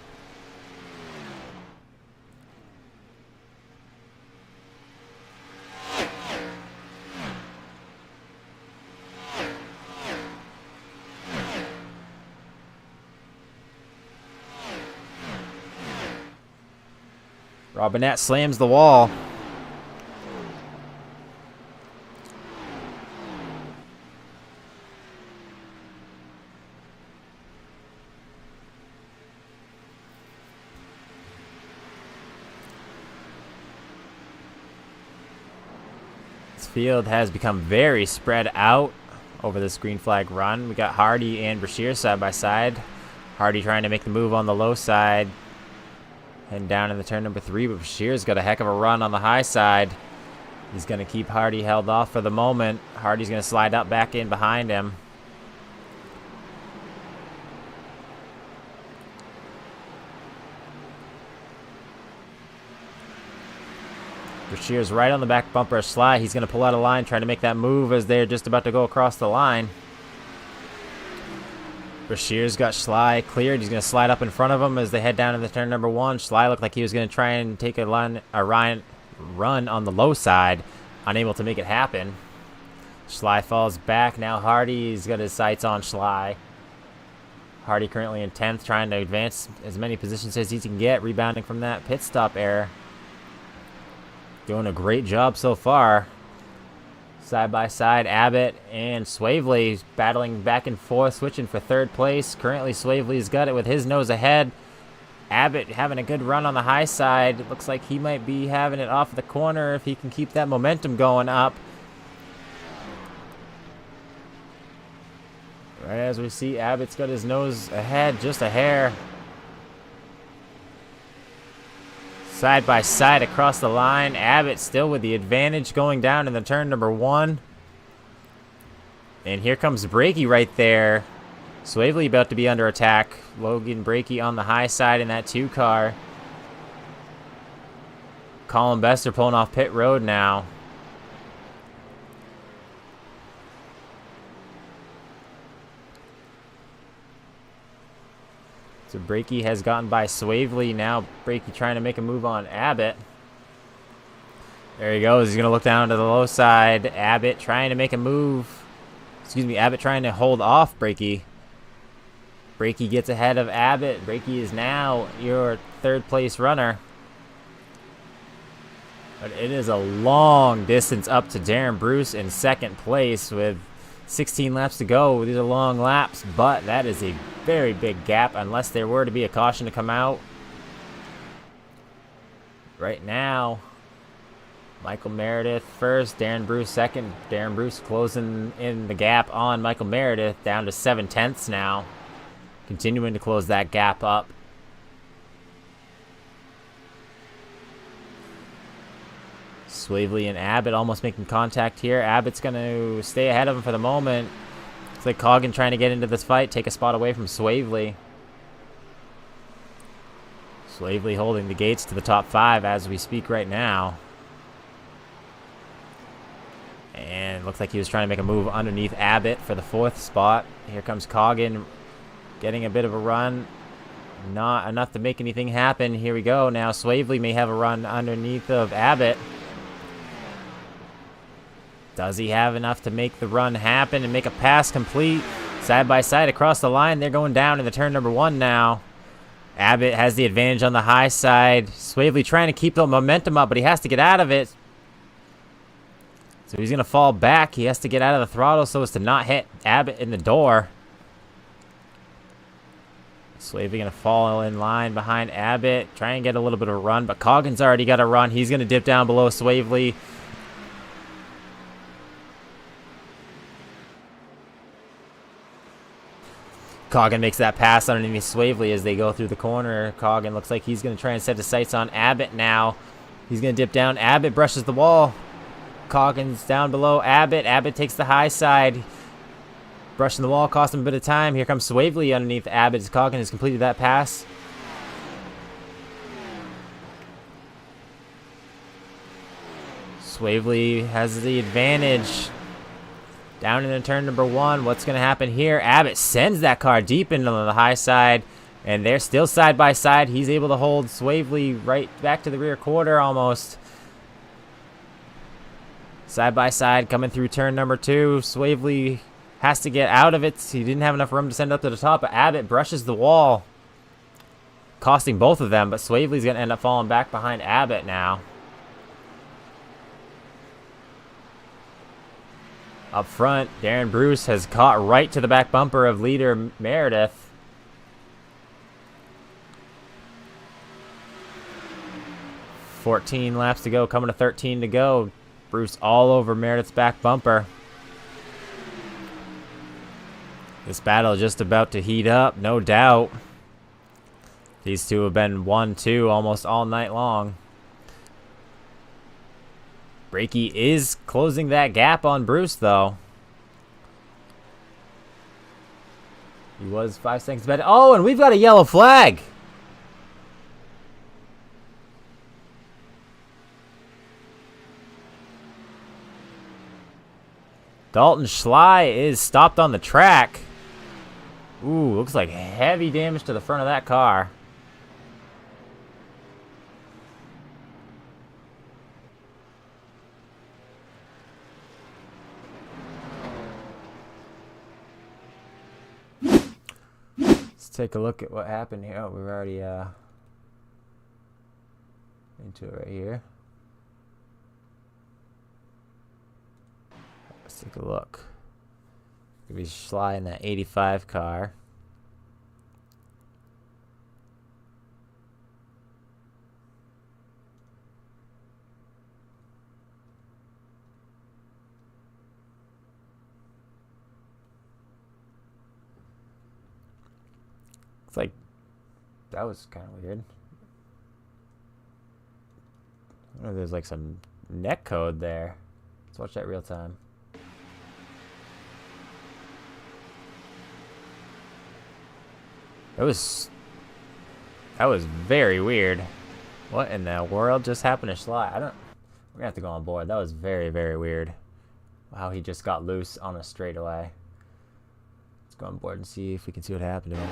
Robinette slams the wall. This field has become very spread out over this green flag run. We got Hardy and Brashear side by side. Hardy trying to make the move on the low side. And down in the turn number 3, but Brashear's got a heck of a run on the high side. He's going to keep Hardy held off for the moment. Hardy's going to slide up back in behind him. Brashear's right on the back bumper of Sly. He's going to pull out a line, trying to make that move as they're just about to go across the line. Brashear's got Sly cleared. He's going to slide up in front of him as they head down to the turn number 1. Sly looked like he was going to try and take a run on the low side. Unable to make it happen. Sly falls back. Now Hardy's got his sights on Sly. Hardy currently in 10th, trying to advance as many positions as he can get, rebounding from that pit stop error. Doing a great job so far. Side by side, Abbott and Swavely battling back and forth, switching for 3rd place. Currently, Swavely's got it with his nose ahead. Abbott having a good run on the high side. It looks like he might be having it off the corner if he can keep that momentum going up. Right as we see, Abbott's got his nose ahead, just a hair. Side by side across the line. Abbott still with the advantage going down in the turn number 1. And here comes Brakey right there. Swavely about to be under attack. Logan Brakey on the high side in that 2 car. Colin Bester pulling off pit road now. So Brakey has gotten by Swavely. Now Brakey trying to make a move on Abbott. There he goes. He's going to look down to the low side. Abbott trying to make a move. Excuse me, Abbott trying to hold off Brakey. Brakey gets ahead of Abbott. Brakey is now your third place runner. But it is a long distance up to Darren Bruce in second place with 16 laps to go. These are long laps, but that is a very big gap unless there were to be a caution to come out. Right now, Michael Meredith first, Darren Bruce second. Darren Bruce closing in the gap on Michael Meredith down to 7/10 now. Continuing to close that gap up. Swavely and Abbott almost making contact here. Abbott's going to stay ahead of him for the moment. It's like Coggin trying to get into this fight, take a spot away from Swavely. Swavely holding the gates to the top 5 as we speak right now. And looks like he was trying to make a move underneath Abbott for the 4th spot. Here comes Coggin getting a bit of a run. Not enough to make anything happen. Here we go. Now Swavely may have a run underneath of Abbott. Does he have enough to make the run happen and make a pass complete? Side by side across the line. They're going down in the turn number 1 now. Abbott has the advantage on the high side. Swavely trying to keep the momentum up, but he has to get out of it. So he's going to fall back. He has to get out of the throttle so as to not hit Abbott in the door. Swavely going to fall in line behind Abbott. Try and get a little bit of a run, but Coggin's already got a run. He's going to dip down below Swavely. Coggin makes that pass underneath Swavely as they go through the corner. Coggin looks like he's going to try and set his sights on Abbott now. He's going to dip down. Abbott brushes the wall. Coggin's down below Abbott. Abbott takes the high side. Brushing the wall, cost him a bit of time. Here comes Swavely underneath Abbott as Coggin has completed that pass. Swavely has the advantage. Down into turn number 1. What's going to happen here? Abbott sends that car deep into the high side. And they're still side by side. He's able to hold Swavely right back to the rear quarter almost. Side by side coming through turn number 2. Swavely has to get out of it. He didn't have enough room to send up to the top. But Abbott brushes the wall. Costing both of them. But Swavely's going to end up falling back behind Abbott now. Up front, Darren Bruce has caught right to the back bumper of leader Meredith. $14 laps to go, coming to 13 to go. Bruce all over Meredith's back bumper. This battle just about to heat up, no doubt. These two have been 1-2 almost all night long. Brakey is closing that gap on Bruce, though. He was 5 seconds better. Oh, and we've got a yellow flag. Dalton Schley is stopped on the track. Ooh, looks like heavy damage to the front of that car. Take a look at what happened here. Oh, we're already into it right here. Let's take a look. Maybe Schley in that 85 car. It's like, that was kind of weird. I wonder if there's like some net code there. Let's watch that real time. That was very weird. What in the world just happened to Schley? We're gonna have to go on board. That was very, very weird. How he just got loose on a straightaway. Let's go on board and see if we can see what happened to him.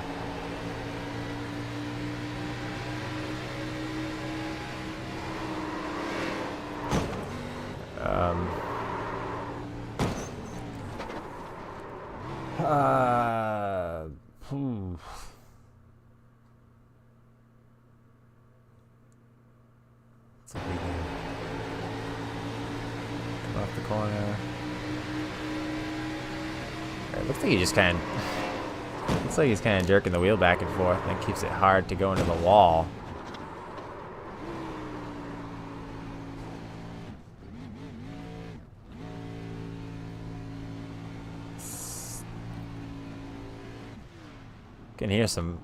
Come off the corner. It looks like he just kind of. Looks like he's kind of jerking the wheel back and forth. That keeps it hard to go into the wall. Can hear something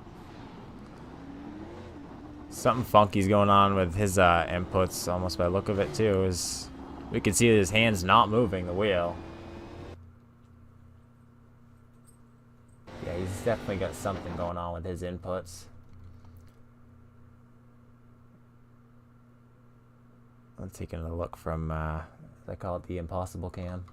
funky's going on with his inputs, almost by the look of it too. Is we can see his hands not moving the wheel. Yeah, he's definitely got something going on with his inputs. I'm taking a look from they call it the impossible cam.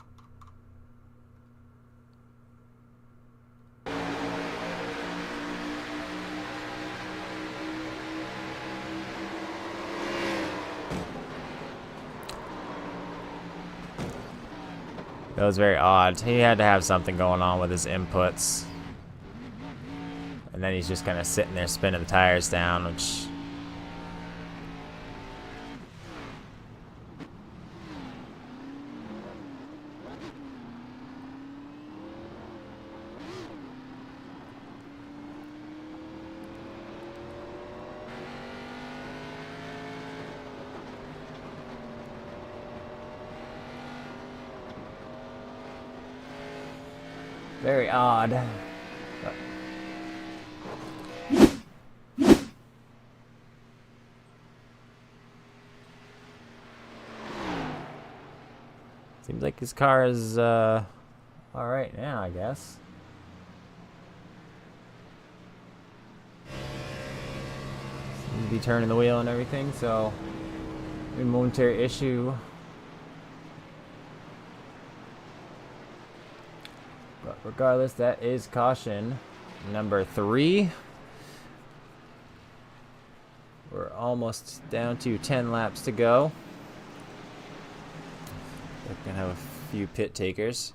That was very odd. He had to have something going on with his inputs. And then he's just kind of sitting there spinning the tires down, which... very odd. Seems like his car is all right now, I guess. Seems to be turning the wheel and everything, so a momentary issue. But regardless, that is caution number 3. We're almost down to 10 laps to go. We're going to have a few pit takers.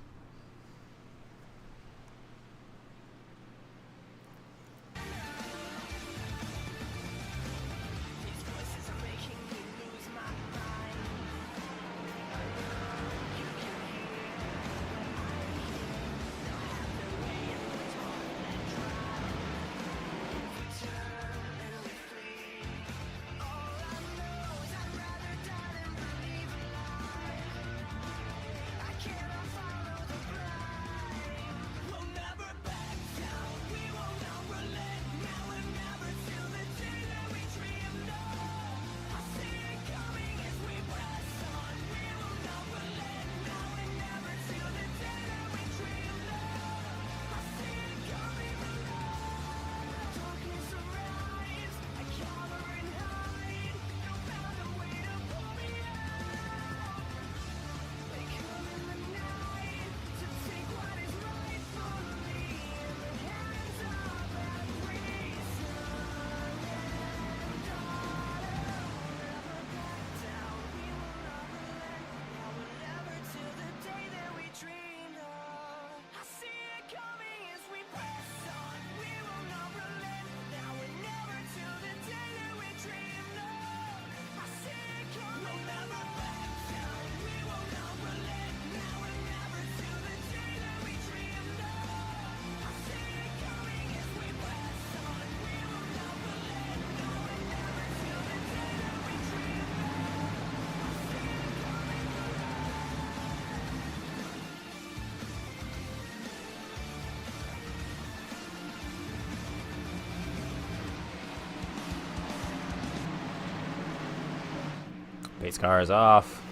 Pace car is off.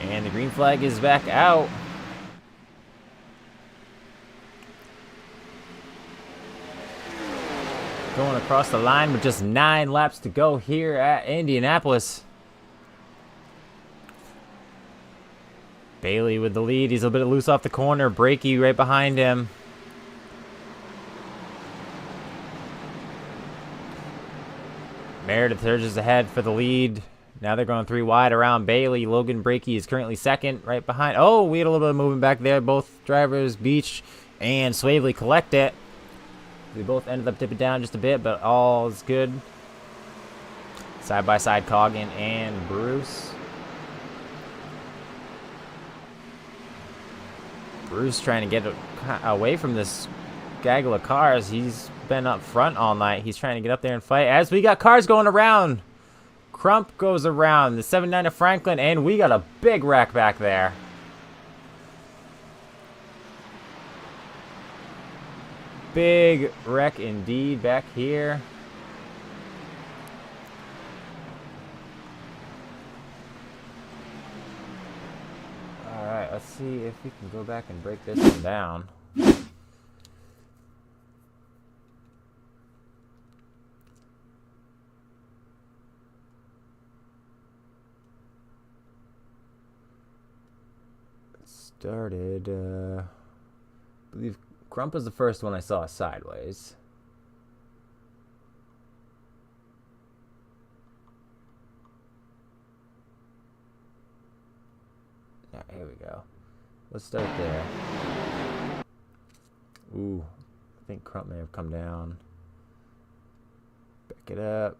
And the green flag is back out. Going across the line with just 9 laps to go here at Indianapolis. Bailey with the lead. He's a bit loose off the corner. Brakey right behind him. Meredith surges ahead for the lead. Now they're going 3 wide around Bailey. Logan Brakey is currently second right behind. Oh, we had a little bit of movement back there. Both drivers, Beach and Swavely, collect it. They both ended up dipping down just a bit, but all is good. Side by side, Coggin and Bruce. Bruce trying to get away from this gaggle of cars. He's been up front all night. He's trying to get up there and fight. As we got cars going around. Crump goes around. The 79 of Franklin. And we got a big wreck back there. Big wreck indeed back here. Alright, let's see if we can go back and break this one down. It started, I believe Crump was the first one I saw sideways. Here we go. Let's start there. Ooh, I think Crump may have come down. Back it up.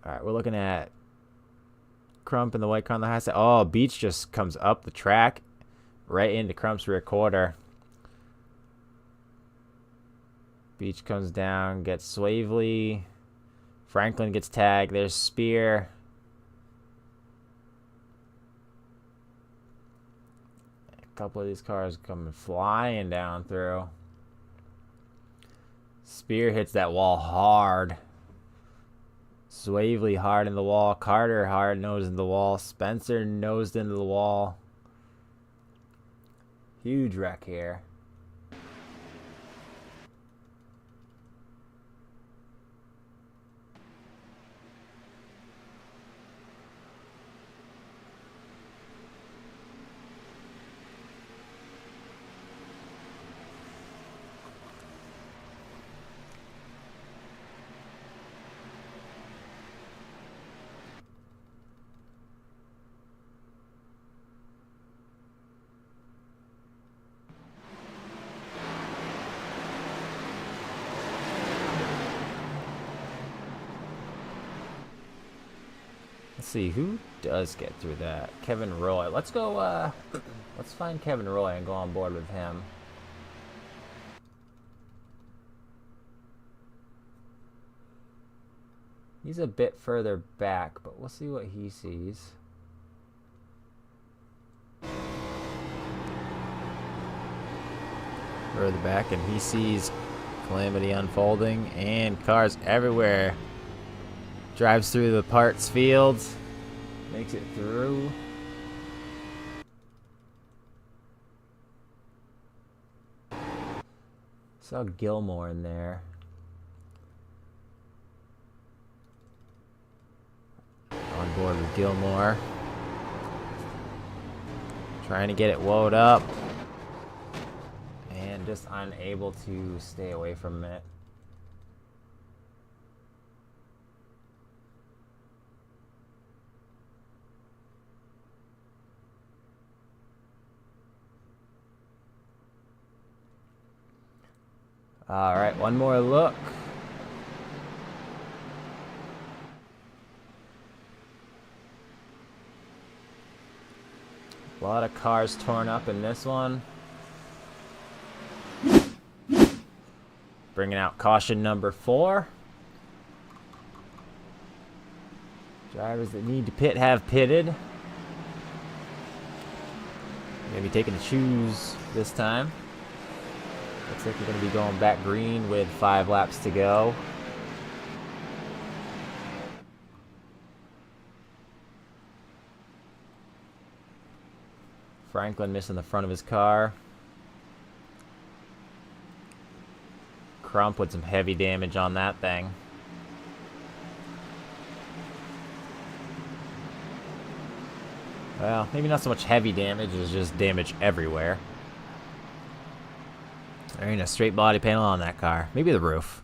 Alright, we're looking at Crump and the white car on the high side. Oh, Beach just comes up the track right into Crump's rear quarter. Beach comes down, gets Swavely. Franklin gets tagged. There's Spear. A couple of these cars coming flying down through. Spear hits that wall hard. Swavely hard in the wall. Carter hard nosed in the wall. Spencer nosed into the wall. Huge wreck here. Let's see, who does get through that? Kevin Roy. Let's go, let's find Kevin Roy and go on board with him. He's a bit further back, but we'll see what he sees. Further back, and he sees Calamity unfolding and cars everywhere. Drives through the parts fields, makes it through. Saw Gilmore in there. On board with Gilmore. Trying to get it woed up. And just unable to stay away from it. All right, one more look. A lot of cars torn up in this one. Bringing out caution number 4. Drivers that need to pit have pitted. Maybe taking the shoes this time. Looks like we're going to be going back green with 5 laps to go. Franklin missing the front of his car. Crump with some heavy damage on that thing. Well, maybe not so much heavy damage, it's just damage everywhere. There ain't a straight body panel on that car. Maybe the roof.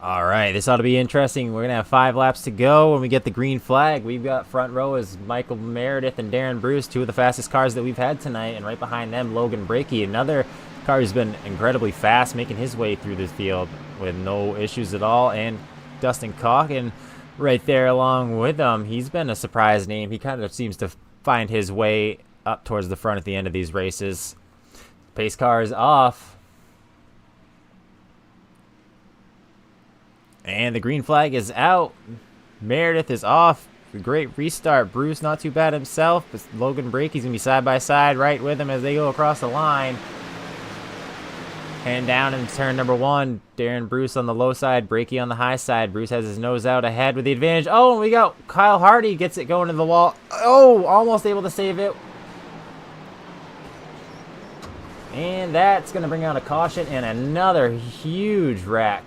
All right, this ought to be interesting. We're going to have 5 laps to go when we get the green flag. We've got front row is Michael Meredith and Darren Bruce, 2 of the fastest cars that we've had tonight. And right behind them, Logan Brakey, another car who's been incredibly fast, making his way through the field with no issues at all. And Dustin Calkin right there along with him. He's been a surprise name. He kind of seems to find his way up towards the front at the end of these races. Pace car is off. And the green flag is out. Meredith is off. A great restart. Bruce not too bad himself. But Logan Brakey's going to be side by side right with him as they go across the line. And down in turn number 1. Darren Bruce on the low side. Brakey on the high side. Bruce has his nose out ahead with the advantage. Oh, and we got Kyle Hardy gets it going to the wall. Oh, almost able to save it. And that's going to bring out a caution and another huge wreck.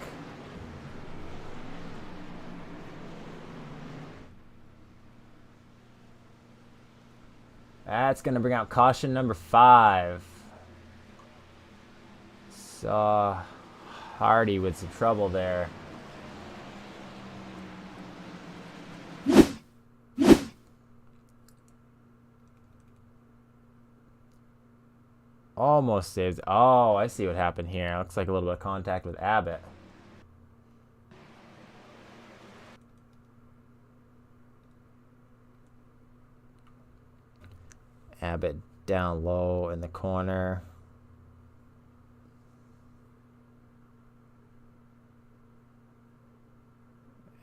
That's going to bring out caution number 5. Saw Hardy with some trouble there. Almost saved. Oh, I see what happened here. Looks like a little bit of contact with Abbott. Abbott down low in the corner.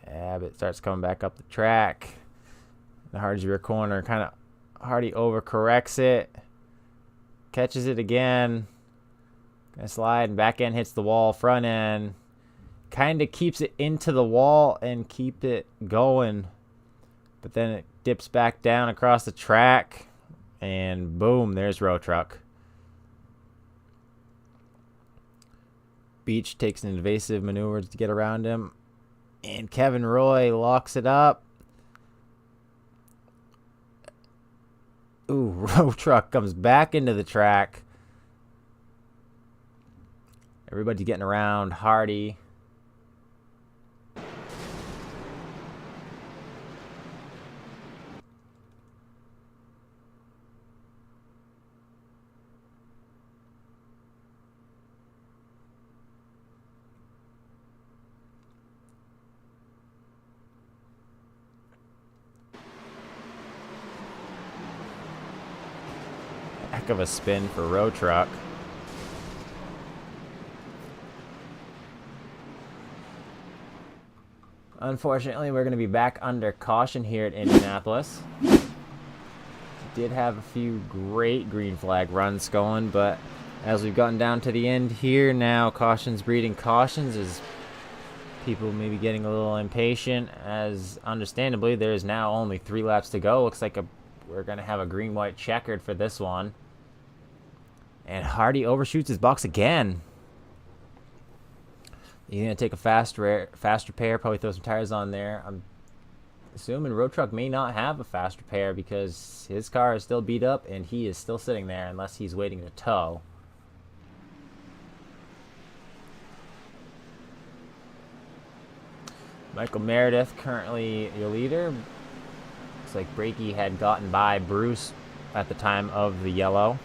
Abbott starts coming back up the track. The Hardy's rear corner, kind of Hardy overcorrects it. Catches it again. Gonna slide and back end hits the wall. Front end kind of keeps it into the wall and keep it going. But then it dips back down across the track. And boom, there's Row Truck. Beach takes an evasive maneuver to get around him. And Kevin Roy locks it up. Ooh, Row Truck comes back into the track. Everybody getting around Hardy. Heck of a spin for Row Truck. Unfortunately, we're going to be back under caution here at Indianapolis. Did have a few great green flag runs going, but as we've gotten down to the end here now, cautions breeding cautions as people may be getting a little impatient, as understandably there's now only 3 laps to go. Looks like we're going to have a green-white checkered for this one. And Hardy overshoots his box again. He's going to take a fast repair, probably throw some tires on there. I'm assuming Road Truck may not have a fast repair because his car is still beat up and he is still sitting there unless he's waiting to tow. Michael Meredith currently your leader. Looks like Brakey had gotten by Bruce at the time of the yellow.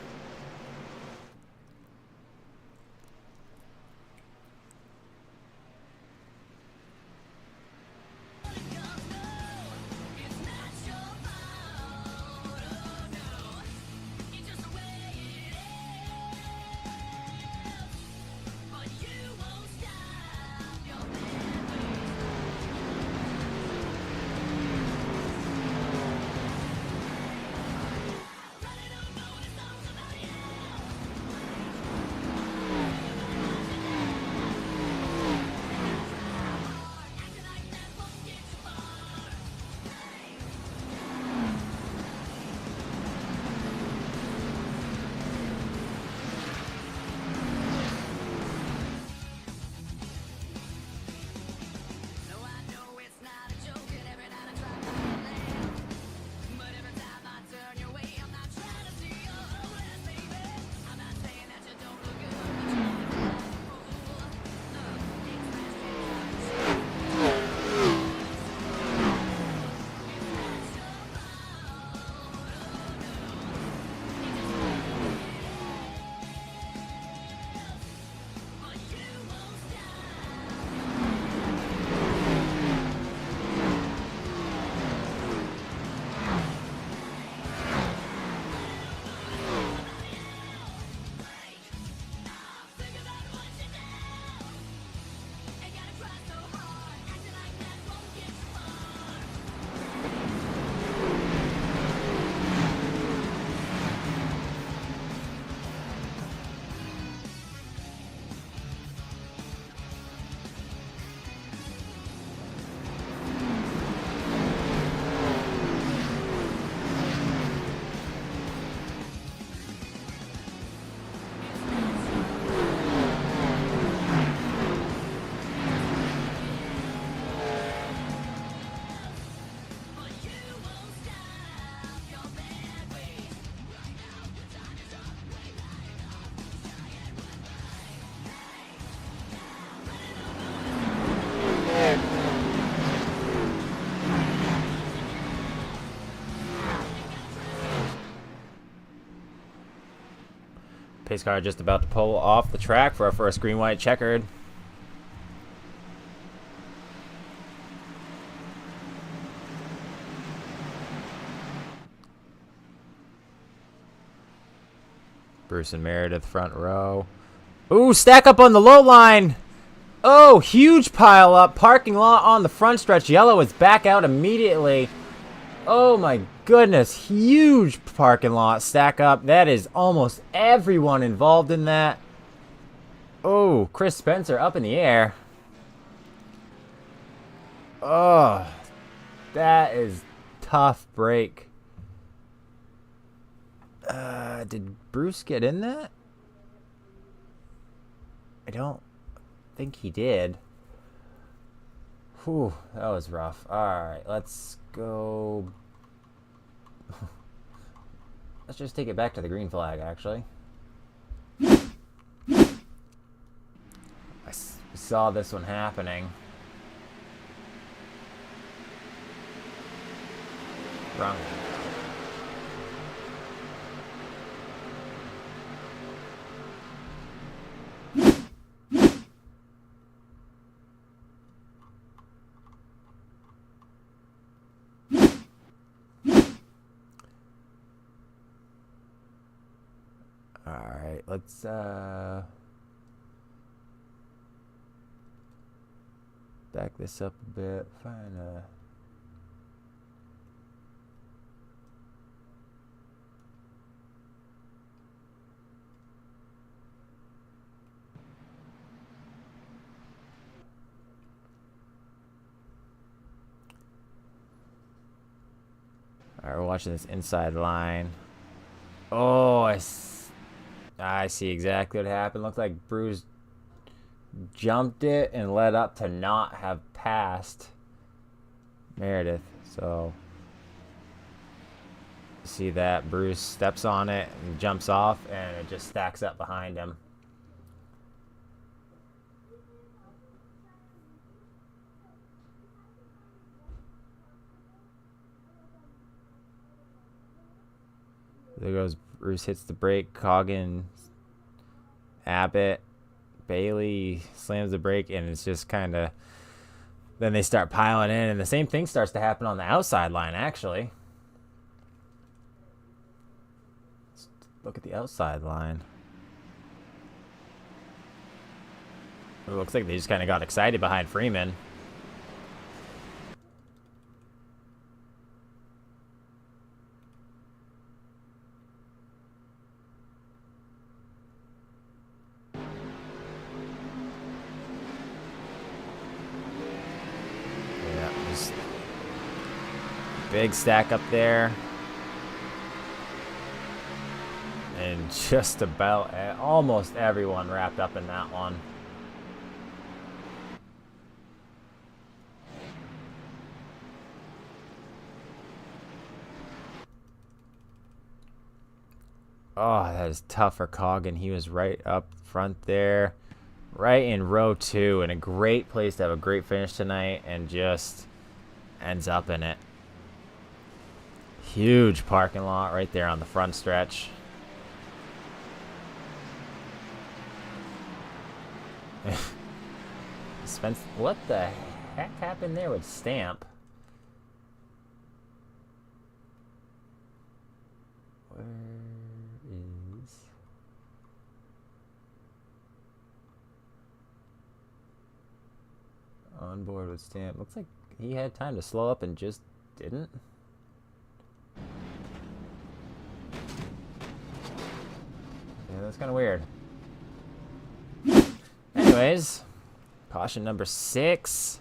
Pace car just about to pull off the track for our first green-white checkered. Bruce and Meredith front row. Ooh, stack up on the low line. Oh, huge pile up. Parking lot on the front stretch. Yellow is back out immediately. Oh my goodness. Huge parking lot stack up. That is almost everyone involved in that. Oh, Chris Spencer up in the air. Oh, that is tough break. Did Bruce get in that? I don't think he did. Whew, that was rough. Alright, let's go. Let's just take it back to the green flag, actually. I saw this one happening. Wrong. Alright, let's back this up a bit. Find a Alright, we're watching this inside line. Oh, I see exactly what happened. Looks like Bruce jumped it and led up to not have passed Meredith. So, see that Bruce steps on it and jumps off, and it just stacks up behind him. There goes Bruce, hits the brake. Coggin, Abbott, Bailey slams the brake, and it's just kind of. Then they start piling in, and the same thing starts to happen on the outside line, actually. Let's look at the outside line. It looks like they just kind of got excited behind Freeman. Big stack up there. And just about almost everyone wrapped up in that one. Oh, that is tough for Coggin. He was right up front there. Right in row 2. And a great place to have a great finish tonight. And just ends up in it. Huge parking lot right there on the front stretch. Spence, what the heck happened there with Stamp? Where is... On board with Stamp. Looks like he had time to slow up and just didn't. Yeah, that's kind of weird. Anyways, caution number 6.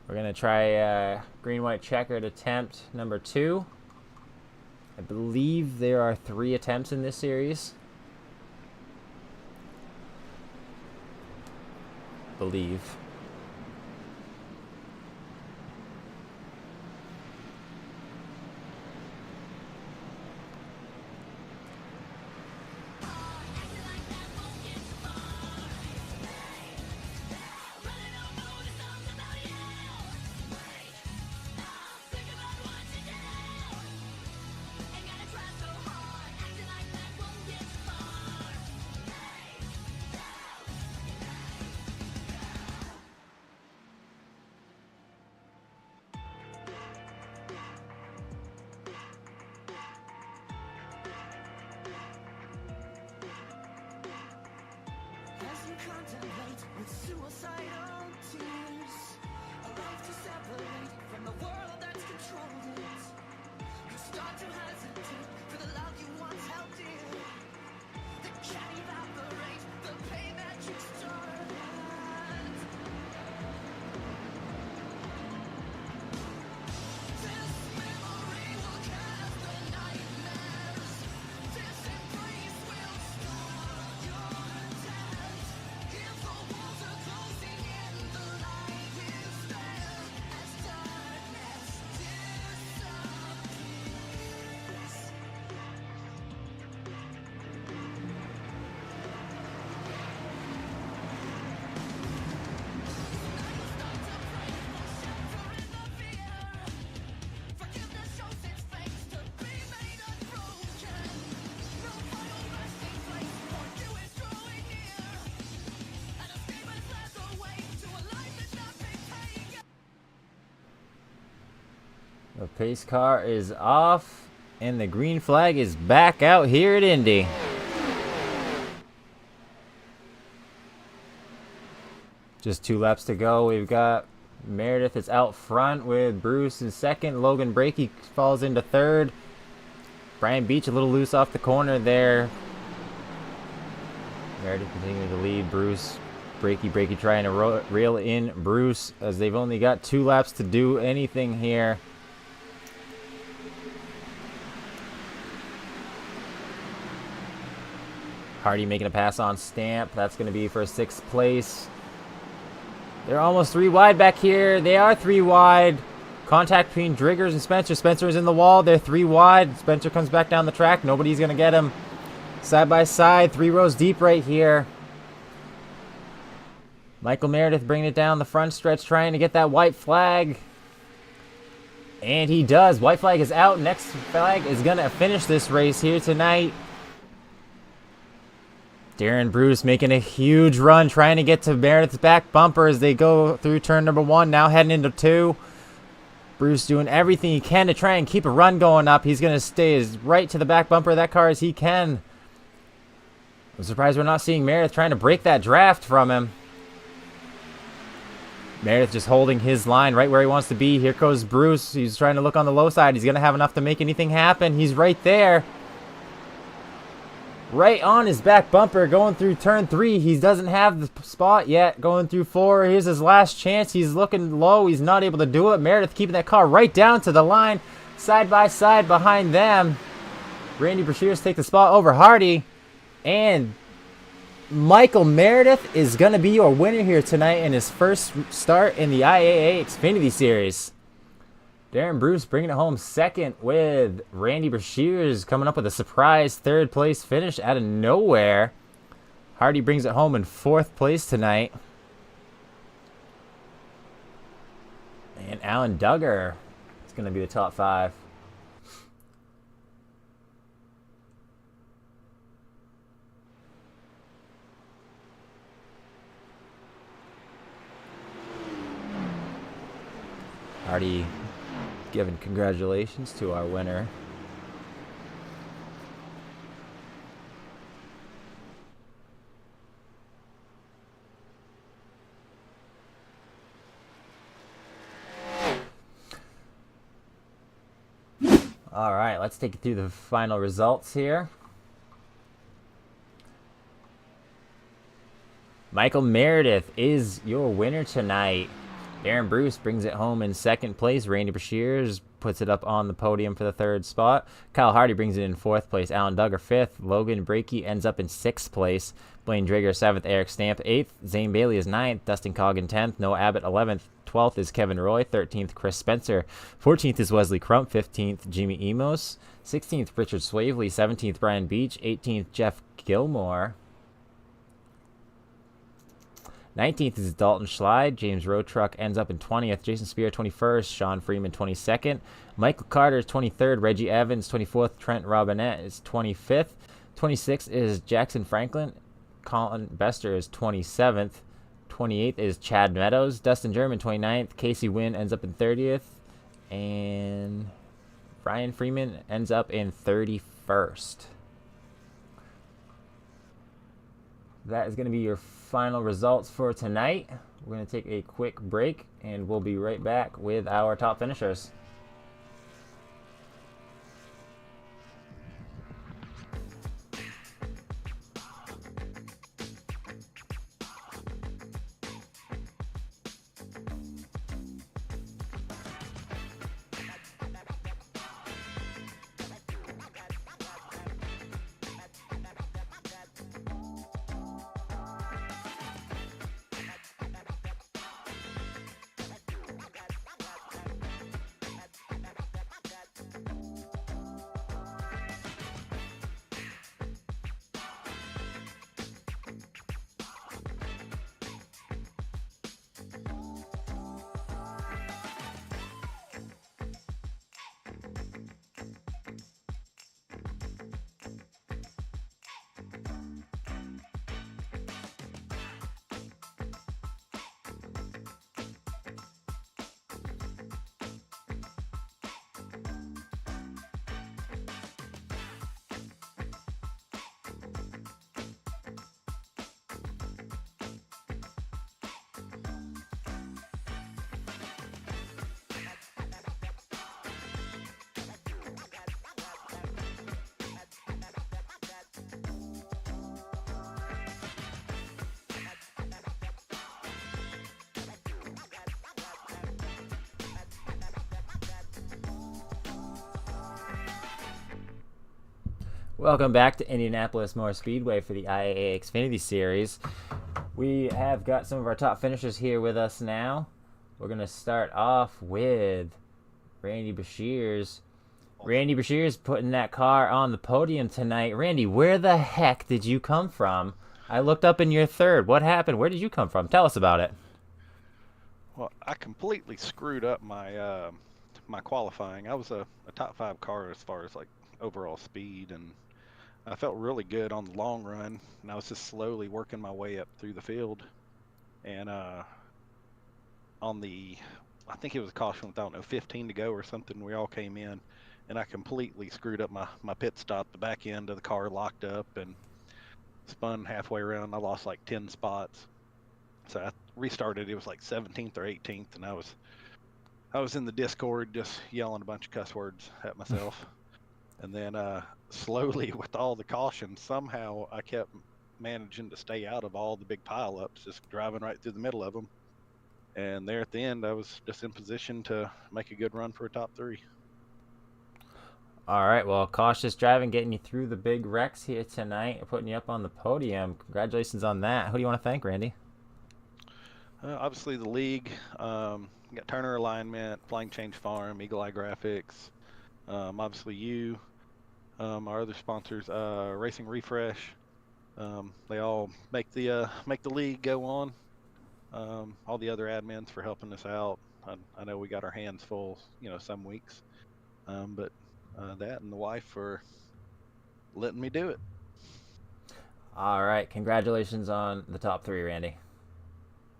We're going to try green-white checkered attempt number 2. I believe there are 3 attempts in this series. Believe. contemplate with suicidal tears. A life to separate from the world that's controlled it. You start to hesitate for the love you once held dear. That can't evaporate the pain that you started. This memory will cast the nightmares. This embrace will start your death. If the walls are closing in, the light is there as darkness disappears. Forgiveness shows its face to be made unbroken. No final resting place for you is drawing near. An escape has led the way to a life that's not been taken. The pace car is off, and the green flag is back out here at Indy. Just 2 laps to go. We've got Meredith is out front with Bruce in second. Logan Brakey falls into third. Brian Beach a little loose off the corner there. Meredith continuing to lead. Bruce, Brakey trying to reel in Bruce as they've only got 2 laps to do anything here. Hardy making a pass on Stamp. That's going to be for 6th place. They're almost 3 wide back here. They are 3 wide. Contact between Driggers and Spencer. Spencer is in the wall. They're 3 wide. Spencer comes back down the track. Nobody's going to get him. Side by side. 3 rows deep right here. Michael Meredith bringing it down the front stretch, trying to get that white flag. And he does. White flag is out. Next flag is going to finish this race here tonight. Darren Bruce making a huge run, trying to get to Meredith's back bumper as they go through turn number 1, now heading into 2. Bruce doing everything he can to try and keep a run going up. He's going to stay as right to the back bumper of that car as he can. I'm surprised we're not seeing Meredith trying to break that draft from him. Meredith just holding his line right where he wants to be. Here goes Bruce. He's trying to look on the low side. He's going to have enough to make anything happen. He's right there. Right on his back bumper going through turn 3. He doesn't have the spot yet. Going through 4. Here's his last chance. He's looking low. He's not able to do it. Meredith keeping that car right down to the line. Side by side behind them. Randy Brashears take the spot over Hardy. And Michael Meredith is going to be your winner here tonight in his first start in the IAA Xfinity Series. Darren Bruce bringing it home second with Randy Brashears coming up with a surprise 3rd place finish out of nowhere. Hardy brings it home in 4th place tonight. And Alan Duggar is going to be the top 5. Hardy giving congratulations to our winner. All right, let's take you through the final results here. Michael Meredith is your winner tonight. Darren Bruce brings it home in 2nd place. Randy Brashears puts it up on the podium for the 3rd spot. Kyle Hardy brings it in 4th place. Alan Duggar 5th. Logan Brakey ends up in 6th place. Blaine Drager 7th. Eric Stamp 8th. Zane Bailey is 9th. Dustin Coggin 10th. Noah Abbott 11th. 12th is Kevin Roy. 13th, Chris Spencer. 14th is Wesley Crump. 15th, Jimmy Emos. 16th, Richard Swavely. 17th, Brian Beach. 18th, Jeff Gilmore. 19th is Dalton Schlide. James Roadtruck ends up in 20th. Jason Spear 21st. Sean Freeman 22nd. Michael Carter 23rd. Reggie Evans 24th. Trent Robinette is 25th. 26th is Jackson Franklin. Colin Bester is 27th. 28th is Chad Meadows. Dustin German 29th. Casey Wynn ends up in 30th. And Brian Freeman ends up in 31st. that is going to be your final results for tonight. We're going to take a quick break, and we'll be right back with our top finishers. Welcome back to Indianapolis Motor Speedway for the IAA Xfinity Series. We have got some of our top finishers here with us now. We're going to start off with Randy Bashir's. Randy Bashir's putting that car on the podium tonight. Randy, where the heck did you come from? I looked up in your third. What happened? Where did you come from? Tell us about it. Well, I completely screwed up my my qualifying. I was a top 5 car as far as like overall speed, and I felt really good on the long run, and I was just slowly working my way up through the field. And on the, I think it was a caution with, I don't know, 15 to go or something, we all came in, and I completely screwed up my pit stop. The back end of the car locked up and spun halfway around. I lost like 10 spots. So I restarted. It was like 17th or 18th, and I was in the Discord just yelling a bunch of cuss words at myself. And then slowly, with all the caution, somehow I kept managing to stay out of all the big pileups, just driving right through the middle of them. And there at the end, I was just in position to make a good run for a top 3. All right, well, cautious driving, getting you through the big wrecks here tonight, putting you up on the podium. Congratulations on that. Who do you want to thank, Randy? Obviously, the league. Got Turner Alignment, Flying Change Farm, Eagle Eye Graphics. Obviously, you. Our other sponsors, Racing Refresh. They all make the league go on. All the other admins for helping us out. I know we got our hands full, some weeks. But that and the wife for letting me do it. All right, congratulations on the top 3, Randy.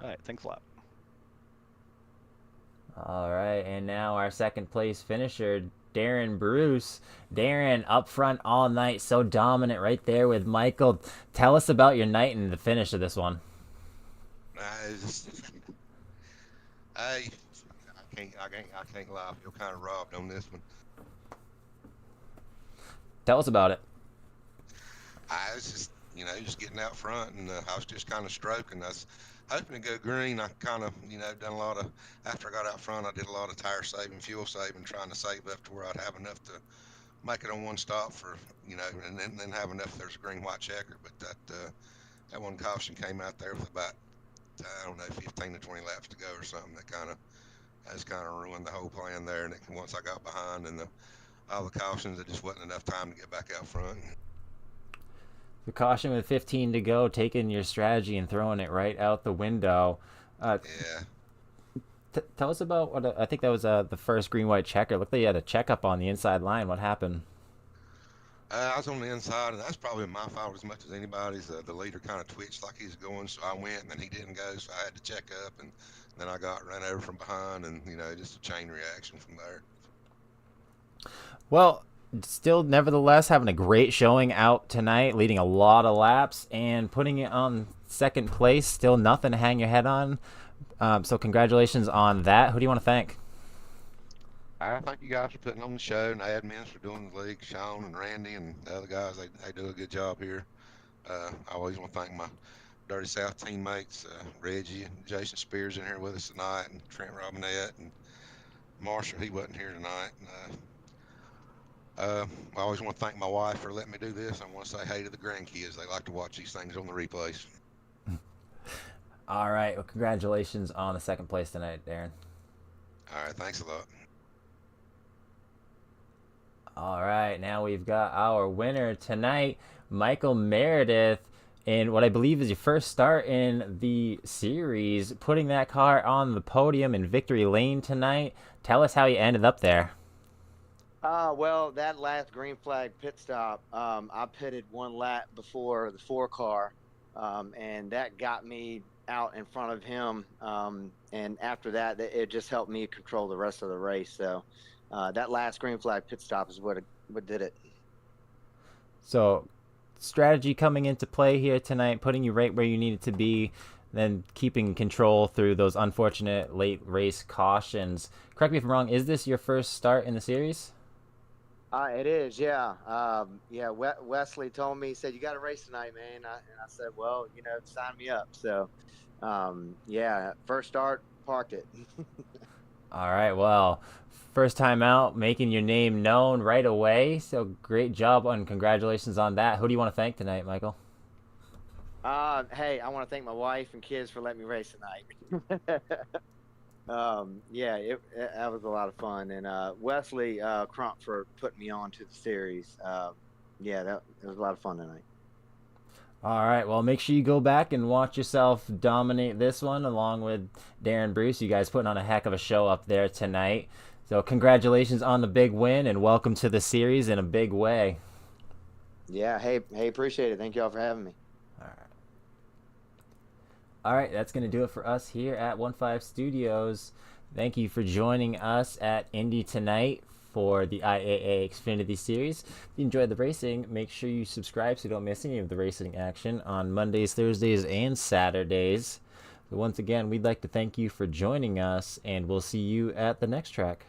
All right, thanks a lot. All right, and now our second place finisher, Darren Bruce. Darren, up front all night, so dominant right there with Michael. Tell us about your night and the finish of this one. I can't lie. I feel kind of robbed on this one. Tell us about it. I was just getting out front, and I was just kind of stroking. I was hoping to go green. I kind of, done a lot of, after I got out front, I did a lot of tire saving, fuel saving, trying to save up to where I'd have enough to make it on one stop for, and then have enough. There's a green-white checker, but that one caution came out there with about, I don't know, 15 to 20 laps to go or something. That has kind of ruined the whole plan there. And once I got behind and all the cautions, it just wasn't enough time to get back out front. The caution with 15 to go, taking your strategy and throwing it right out the window. Yeah. Tell us about what I think that was the first green-white checker. Looked like you had a checkup on the inside line. What happened? I was on the inside, and that's probably my fault as much as anybody's. The leader kind of twitched like he was going, so I went, and then he didn't go, so I had to check up, and then I got run over from behind, and just a chain reaction from there. Well, Still, nevertheless, having a great showing out tonight, leading a lot of laps and putting it on second place. Still nothing to hang your head on. So congratulations on that. Who do you want to thank? I thank you guys for putting on the show and the admins for doing the league, Sean and Randy and the other guys. They do a good job here. I always want to thank my Dirty South teammates, Reggie and Jason Spears in here with us tonight, and Trent Robinette and Marshall. He wasn't here tonight. I always want to thank my wife for letting me do this. I want to say hey to the grandkids. They like to watch these things on the replays. All right. Well, congratulations on the second place tonight, Darren. All right, thanks a lot. All right. Now we've got our winner tonight, Michael Meredith, in what I believe is your first start in the series, putting that car on the podium in victory lane tonight. Tell us how you ended up there. Well, that last green flag pit stop, I pitted one lap before the 4 car, and that got me out in front of him. And after that, it just helped me control the rest of the race. So that last green flag pit stop is what did it. So strategy coming into play here tonight, putting you right where you needed to be, then keeping control through those unfortunate late race cautions. Correct me if I'm wrong, is this your first start in the series? It is, yeah. Wesley told me, he said, "You got a race tonight, man." And I said, "Well, sign me up." So, first start, parked it. All right, well, first time out, making your name known right away. So great job and congratulations on that. Who do you want to thank tonight, Michael? Hey, I want to thank my wife and kids for letting me race tonight. That was a lot of fun, and Wesley Crump for putting me on to the series. That was a lot of fun tonight. All right, well, make sure you go back and watch yourself dominate this one along with Darren Bruce. You guys putting on a heck of a show up there tonight. So congratulations on the big win and welcome to the series in a big way. Yeah, hey, appreciate it. Thank y'all for having me. All right, that's going to do it for us here at 1-5 Studios. Thank you for joining us at Indy tonight for the IAA Xfinity Series. If you enjoyed the racing, make sure you subscribe so you don't miss any of the racing action on Mondays, Thursdays, and Saturdays. So once again, we'd like to thank you for joining us, and we'll see you at the next track.